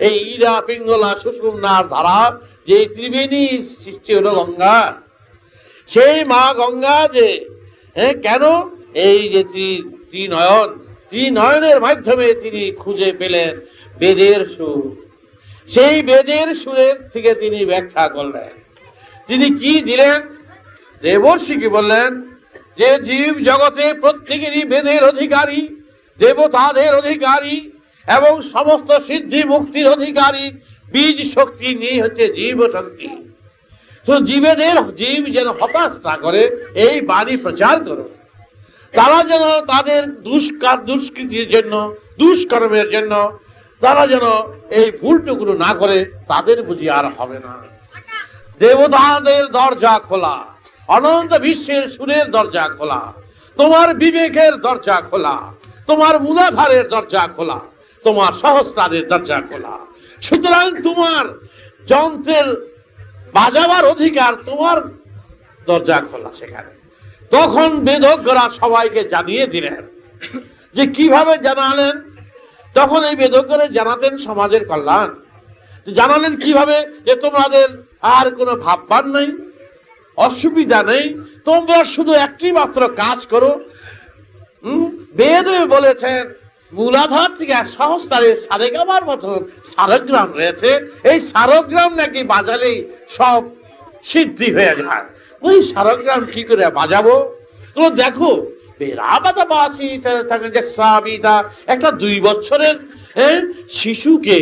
এই ইরা পিঙ্গলা সুষুম্নার ধারা, যে ত্রিবেণী সৃষ্টি হলো গঙ্গা, সেই মা গঙ্গা যে কেন এই যে ত্রিনয়ন, ত্রিনয়নের মাধ্যমে তিনি খুঁজে পেলেন বেদের সুর। সেই বেদের সুরের থেকে তিনি ব্যাখ্যা করলেন। তিনি কি দিলেন? দেবর্ষিকে বললেন যে জীব জগতে প্রত্যেকেরই বেদের অধিকারী, দেবতাদের অধিকারী এবং সমস্ত সিদ্ধি মুক্তির অধিকারী বীজ শক্তি নিয়ে হচ্ছে জীব শক্তি। তো জীব যেন হতাশ না করে এই বাণী প্রচার করো। তারা যেন তাদের দুষ্কৃতির জন্য, দুষ্কর্মের জন্য তারা যেন এই ভুলটুকুলো না করে, তাদের বুঝি আর হবে না। দেবতাদের দরজা খোলা, অনন্ত বিশ্বের সুরের দরজা খোলা, তোমার বিবেকের দরজা খোলা, তোমার মূলাধারের দরজা খোলা, তোমার সহস্রারের দরজা খোলা। সুতরাং তোমার যন্ত্রের বাজাবার অধিকার, তোমার দরজা খোলা সেখানে। তখন বেদজ্ঞরা সবাইকে জানিয়ে দিলেন। যে কিভাবে জানালেন? তখন এই বেদজ্ঞরা জানাতেন সমাজের কল্যাণ। জানালেন কিভাবে? যে তোমাদের আর কোনো ভাববার নেই, অসুবিধা নেই, তোমরা শুধু একটি মাত্র কাজ করো। বেদে বলেছেন মূলাধার থেকে সহস্তারে সারেগামার মতন সারগ্রাম রয়েছে, এই সারগ্রাম নাকি বাজালেই সব সিদ্ধি হয়ে যায়। ওই সারগ্রাম কি করে বাজাবো? দেখো একটা 2 বছরের শিশুকে,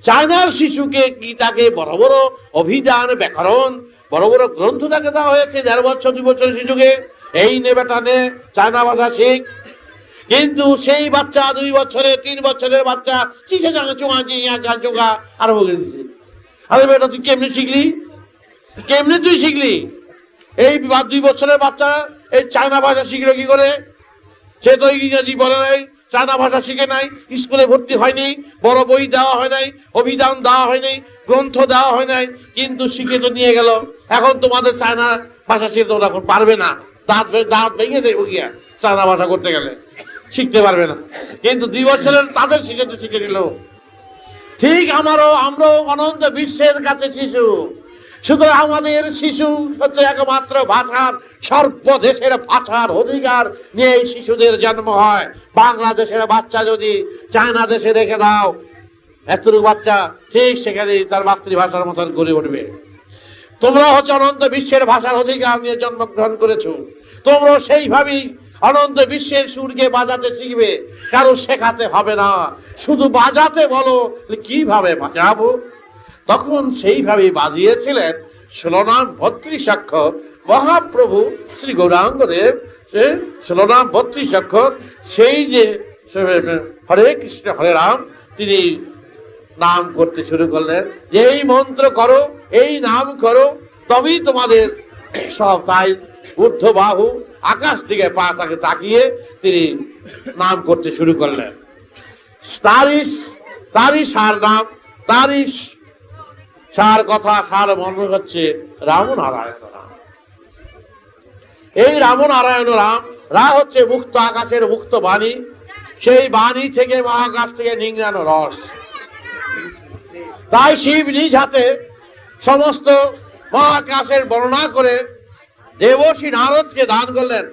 চায়নার শিশুকে কি তাকে বড় বড় অভিধান ব্যাকরণ বড় বড় গ্রন্থ তাকে দেওয়া হয়েছে। 1.5 বছর 2 বছরের শিশুকে এই নে বেটা নে চায়না ভাষা শিখ। কিন্তু সেই বাচ্চা 2 বছরের 3 বছরের বাচ্চা শিশে জায়গা চোঙা গান চোঙা আরম্ভ করে দিচ্ছে। আরে বেটা তুই কেমনি শিখলি? কেমনি তুই শিখলি? এই 2 বছরের বাচ্চা এই চায়না ভাষা শিখলো কি করে? সে তো ইংরেজি বলে নাই, চায়না ভাষা শিখে নাই, স্কুলে ভর্তি হয়নি, বড় বই দেওয়া হয় নাই, অভিধান দেওয়া হয় নাই, গ্রন্থ দেওয়া হয় নাই, কিন্তু শিখে তো নিয়ে গেল। এখন তোমাদের চায়না ভাষা শিখতে ওরা এখন পারবে না, দাঁত ভেঙে দেবো গিয়া চায়না ভাষা করতে গেলে শিখতে পারবে না। কিন্তু 2 বছরের তাদের শিখে নিল। ঠিক আমরাও অনন্ত বিশ্বের কাছে শিশু। সুতরাং আমাদের শিশু হচ্ছে একমাত্র ভাষার, সর্বদেশের ভাষার অধিকার নিয়ে এই শিশুদের জন্ম হয়। বাংলাদেশের বাচ্চা যদি চায়না দেশে রেখে দাও, এতটুকু বাচ্চা ঠিক সেখানে তার মাতৃভাষার মতন গড়ে উঠবে। তোমরা হচ্ছে অনন্ত বিশ্বের ভাষার অধিকার নিয়ে জন্মগ্রহণ করেছো, তোমরা সেইভাবেই অনন্ত বিশ্বের সুরকে বাজাতে শিখবে। কারো শেখাতে হবে না, শুধু বাজাতে বলো। কিভাবে বাজাবো? তখন সেইভাবে বাজিয়েছিলেন 16 নাম 32 অক্ষর মহাপ্রভু শ্রী গৌরাঙ্গদেব। 16 নাম 32 অক্ষর, সেই যে হরে কৃষ্ণ হরে রাম তিনি নাম করতে শুরু করলেন। যে এই মন্ত্র করো, এই নাম করো, তবেই তোমাদের সব। তাই ঊর্ধ্ব বাহু আকাশ দিকে পা তাকে তাকিয়ে তিনি নাম করতে শুরু করলেন। তারই সার নাম, তারই সার কথা, সার মর্ম হচ্ছে রামনারায়ণ রাম। এই রামনারায়ণ রাম, রা হচ্ছে মুক্ত আকাশের মুক্ত বাণী, সেই বাণী থেকে মহাকাশ থেকে নিংড়ানো রস। তাই শিব নিজ হাতে সমস্ত মহাকাশের বর্ণনা করে দেবর্ষি নারদকে দান করলেন।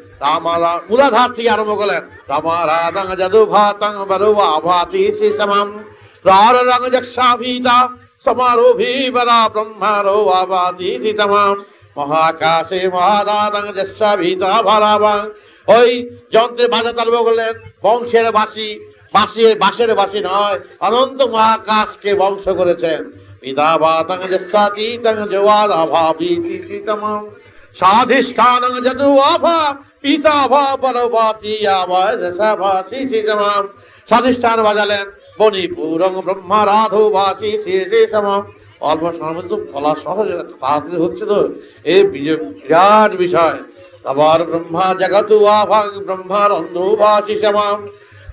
মূলাধার থেকে আরম্ভ করলেন। রামারাধাং যদু ভাতাং বরুবা ভাতি শিশমাম রারং যক্ষাভীতা সমারোভি বরা ব্রহ্মারো আবাদি তমাম মহাকাশে মহাদাতাং যক্ষাভীতা ভরাবাং। ওই যন্ত্রে বাজাতে আরম্ভ করলেন। বংশের বাসী, বাঁশের বাসী নয়, অনন্ত মহাকাশকে বংশ করেছেন। পিতাবাতাং যক্ষাতীতাং জওয়াদাভাবীতি তমাম সাধিষ্ঠানং যদু আভা পিতাভা পরবাতি আভাসি শিশমাম। সাধিষ্ঠান বাজালেন। মণিপুরং ব্রহ্মা রাধো ভাসি শেষমাম। অল্প সময়ের মধ্যে বলা সহজ, তাড়াতাড়ি হচ্ছে তো, এই বিরাট বিষয়। আবার ব্রহ্মা জগতু আভাং ব্রহ্মার অন্ধভাসি শ্যামাম।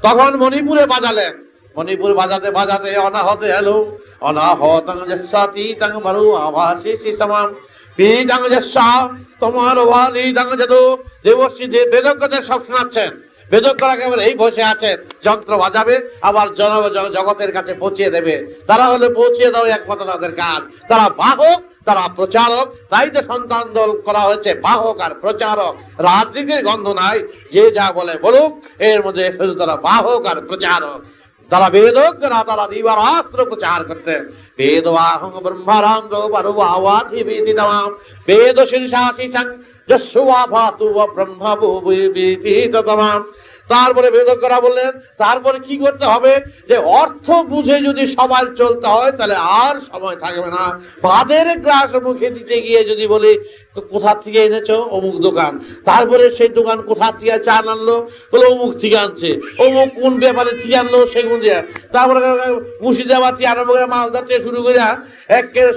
তখন মণিপুরে বাজালেন। মণিপুর বাজাতে বাজাতে অনাহতে এলো। অনাহতং যস্যাতীতং মরু আভাসি শিশমাম পীতং যস্যা তোমার ওয়ালিদং যদু। দেবর্ষি বেদজ্ঞদের সব শোনাচ্ছেন। বেদজ্ঞরা একেবারে এই বসে আছেন, যন্ত্র বাজাবে আবার জগতের কাছে পৌঁছিয়ে দেবে। তারা হলে পৌঁছিয়ে দাও একমাত্র তাদের কাজ। তারা বাহক, তারা প্রচারক। তাই তো সন্তান দল করা হয়েছে বাহক আর প্রচারক। রাজনীতির গন্ধ নাই, যে যা বলে বলুক, এর মধ্যে শুধু তারা বাহক আর প্রচারক। তারা বেদজ্ঞরা, তারা দিবারাত্র প্রচার করতেন। বেদবাহং ব্রহ্মারান্দ্র পারুবাওয়াধি বেদিতমাম বেদ শীর্ষাশিষাং যস্যা ভাতু ব্রহ্মা বুবিতমাম। তারপরে বেদজ্ঞরা বললেন, তারপরে কি করতে হবে? যে অর্থ বুঝে যদি সবাই চলতে হয় তাহলে আর সময় থাকবে না। ভাতের গ্রাস মুখে দিতে গিয়ে যদি বলি কোথা থেকে এনেছো? অমুক দোকান। তারপরে সেই দোকান কোথা থেকে চাল আনলো? বলে অমুক থেকে আনছে। অমুক কোন ব্যাপারে থেকে আনলো? সেগুন দিয়া। তারপরে মুর্শিদাবাদ আরম্ভ করে মালদা থেকে শুরু করে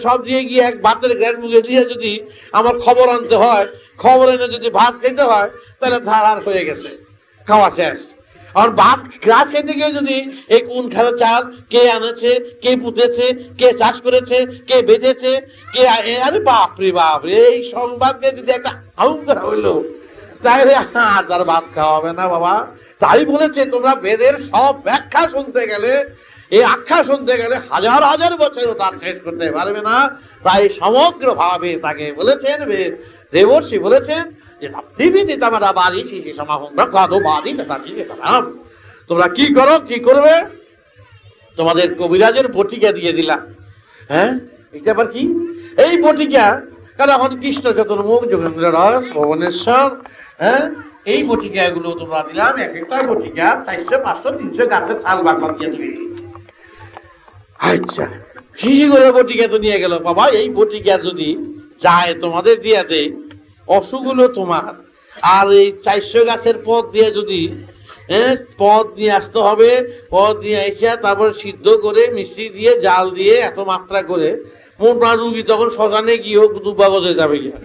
সব দিয়ে গিয়ে এক ভাতের গ্রাস মুখে দিয়ে যদি আমার খবর আনতে হয়, খবর এনে যদি ভাত খেতে হয়, তাহলে ধার হয়ে গেছে, খাওয়া শেষ। আর ভাত গ্রাস খেতে গিয়ে যদি এই কোন খাতা চাল কে আনেছে, কে পুঁতেছে, কে চাষ করেছে, কে বেঁধেছে, কে, আরে বাপরে বাপরে, এই সংবাদ দিয়ে যদি একটা আউঙ্কার হইলো, তাইলে আর তার ভাত খাওয়া হবে না বাবা। তাই বলেছে তোমরা বেদের সব ব্যাখ্যা শুনতে গেলে, এই আখ্যা শুনতে গেলে হাজার হাজার বছরও তার শেষ করতে পারবে না। তাই সমগ্র ভাবে তাকে বলেছেন বেদ। দেবর্ষি বলেছেন যে তোমরা কি করো, কি করবে? তোমাদের কবিরাজের বটিকা দিয়ে দিলাম। হ্যাঁ, এটা আবার কি? এই বটিকা কারণ এখন কৃষ্ণ চতুর মুখ, যোগেন্দ্র রস, ভুবনেশ্বর, হ্যাঁ, এই বটিকা এগুলো তোমরা দিলাম। এক একটা বটিকা 400, 500, 300 গাছের ছাল বাকল দিয়ে দিবি। আচ্ছা, শিশি করে বটিকা তো নিয়ে গেল। বাবা, এই বটিকা যদি যায় তোমাদের দিয়ে দেয়, অসুখ হলো তোমার। আর এই 400 গাছের পথ দিয়ে যদি পদ নিয়ে আসতে হবে, পদ নিয়ে এসে তারপর সিদ্ধ করে মিষ্টি দিয়ে জাল দিয়ে এত মাত্রা করে মোটা রুগী তখন শ্মশানে গিয়েও দুর্বাগত হয়ে যাবে গিয়া।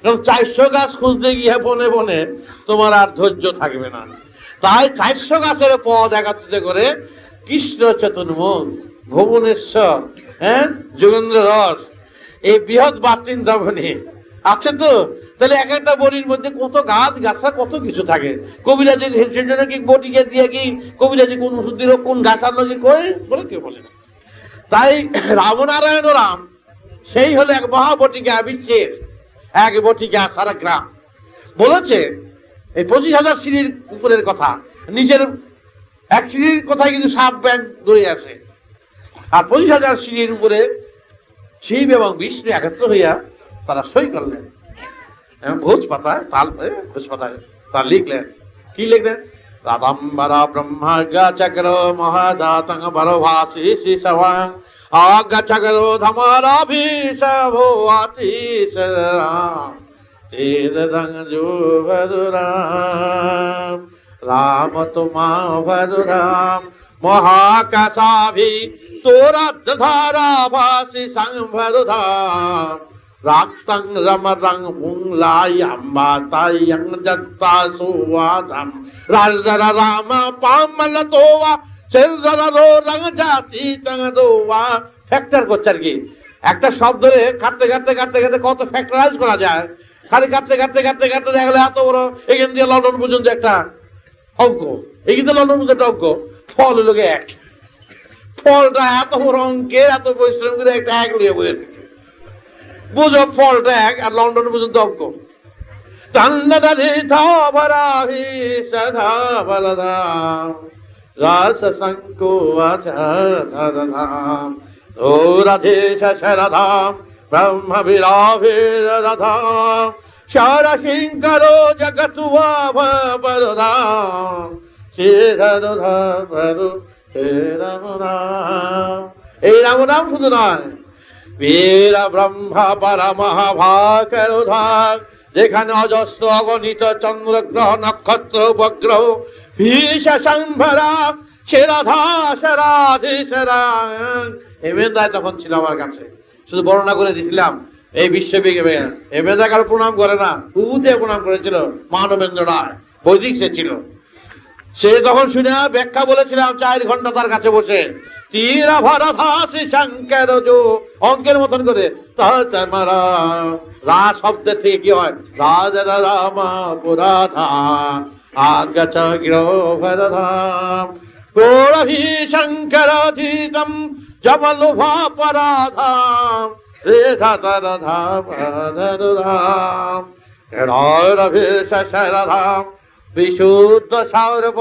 কারণ 400 গাছ খুঁজতে গিয়ে বনে বনে তোমার আর ধৈর্য থাকবে না। তাই 400 গাছের পদ একত্রিত করে কৃষ্ণ চতুর্মুখ, ভুবনেশ্বর, যোগেন্দ্র রস, এই বৃহৎ বাচিন্দাবনী আছে তো। তাহলে এক একটা বড়ির মধ্যে কত গাছ গাছরা কত কিছু থাকে। কবিরাজি সেজন্য কি বটিকে দিয়ে কি কবিরাজি কোন ওষুধ দিল, কোন গাছ আনলো কি বলে কেউ বলে না। তাই রামনারায়ণ রাম সেই হলো এক মহাবটিকা বিশ্বের, এক বটিকা সারা গ্রাম। বলেছে এই 25,000 সিঁড়ির উপরের কথা, নিজের এক সিঁড়ির কথায় কিন্তু সাপ ব্যাং দৌড়ে আসে। আর 25,000 সিঁড়ির উপরে শিব এবং বিষ্ণু একত্র হইয়া তারা সই করলেন ভোজ পাতায়, ভোজ পাতায় তার লিখলেন। কি লিখলেন? রাধাম্বরা ব্রহ্মাজ্ঞা চক্র মহাজাতং বরভাসি শিশবাং আজ্ঞা চক্র ধমারাভিষভোয়াতি রাম রাম তোমা রাম মহাকাশাভি তোরা ধারা ভাসি সংভরধাম রাক্তং রমরং মুংলায়াম্বা তায়ং জত্তা সুওয়াদম রাজরা রাম পামল তোয়া সেররা রো রং জাতি তং দোয়া। ফ্যাক্টর করছে আর কি, একটা শব্দরে কাটতে কাটতে কাটতে কাটতে কত ফ্যাক্টরাইজ করা যায়। খালি কাটতে কাটতে কাটতে কাটতে দেখা গেলে এত বড়, এখান দিয়ে লন্ডন পর্যন্ত একটা অঙ্ক, এখানে লন্ডন পর্যন্ত একটা অঙ্ক, ফল হলো এক। ফলটা এত বড় অঙ্কের, এত পরিশ্রম করে একটা এক লিয়ে বয়ে রেখেছে। বুঝো, ফলটা এক আর লন্ডন পর্যন্ত অঙ্ক। রাস শঙ্কো আধাম ও রাধে শরধাম ব্রহ্ম বিরাভের রাধাম সারশঙ্কর জগতুয়া ভরধাম শ্রীধর রাম রাম। এই রাম রাম শুধু নয়, বীর ব্রহ্মা পরমহাভাকর উদ্ধার, যেখানে অজস্র অগণিত চন্দ্র গ্রহ নক্ষত্র উপগ্রহ ভীষম্ভরা সেরাধা সেরাধীশরা। এই বেদায় তখন ছিল আমার কাছে, শুধু বর্ণনা করে দিছিলাম। এই বিশ্ববিজ্ঞানে এই বেদা কারো প্রণাম করে না, প্রভুতে প্রণাম করেছিল মানবেন্দ্র রায়, বৈদিক সে ছিল। সে তখন শুনে ব্যাখ্যা বলেছিলাম 4 ঘন্টা তার কাছে বসে। তীরা ভরধাসি শঙ্কর জো, অঙ্কের মতন করে তামারা রা শব্দের থেকে কি হয়? রাজ রামা পুরাধা আগচ গিরো ভরধাম প্রভি শঙ্করাধীতম জমলুভা পরাধাম রেধা তরধাম ধরধাম রভিষ শরধাম বিশুদ্ধ সৌরভ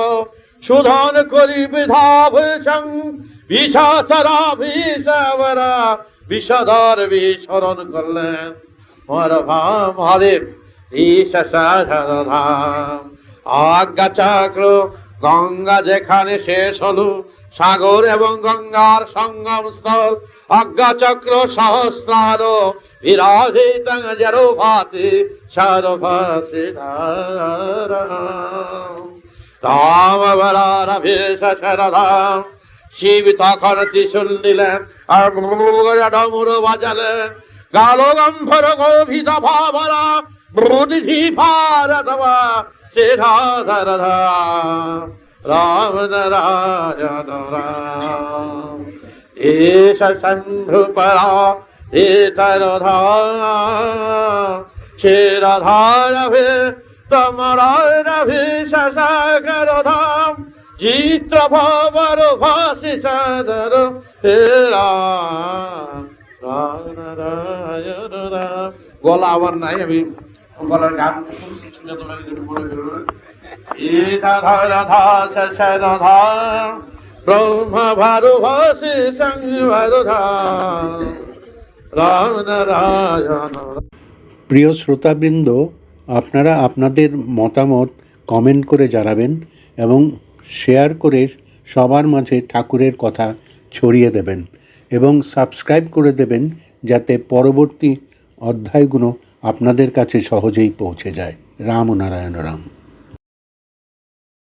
সুধন করি বিধাভূষণ বিষাচরা বিষবরা বিষধর বিস্মরণ করলেন মহাদেব। ঈশাধাম আজ্ঞা চক্র গঙ্গা যেখানে শেষ হলো, সাগর এবং গঙ্গার সঙ্গম স্থল, আজ্ঞা চক্র সহস্রার বিরাজিত জরো ভাতি সর্বসি রাম বরাভিষ শরধাম। শিব তখন ত্রিশূল নিলেন আর ডমরু বাজালেন, গাল গম্ভর গভীর ভাবরা বুদ্ধি ভারতবা শ্রীধর রাম নারায়ণ রাম। এষ সন্ধু পরা ধীতর ধাম শ্রীরাধারভে তমরাভিষ সাগর ধাম চিত্র ভবর ভাসি সাদর হে রাম নারায়ণ রাম। গলা আমার নাই, আমি গলার গান ईतधरधास शरधा ब्रह्म भरुभासि संवरधा राम नारायण। প্রিয় শ্রোতাবৃন্দ, আপনারা আপনাদের মতামত কমেন্ট করে জানাবেন এবং শেয়ার করে সবার মাঝে ঠাকুরের কথা ছড়িয়ে দেবেন এবং সাবস্ক্রাইব করে দেবেন যাতে পরবর্তী অধ্যায়গুলো আপনাদের কাছে সহজেই পৌঁছে যায়। রাম ও নারায়ণ রাম।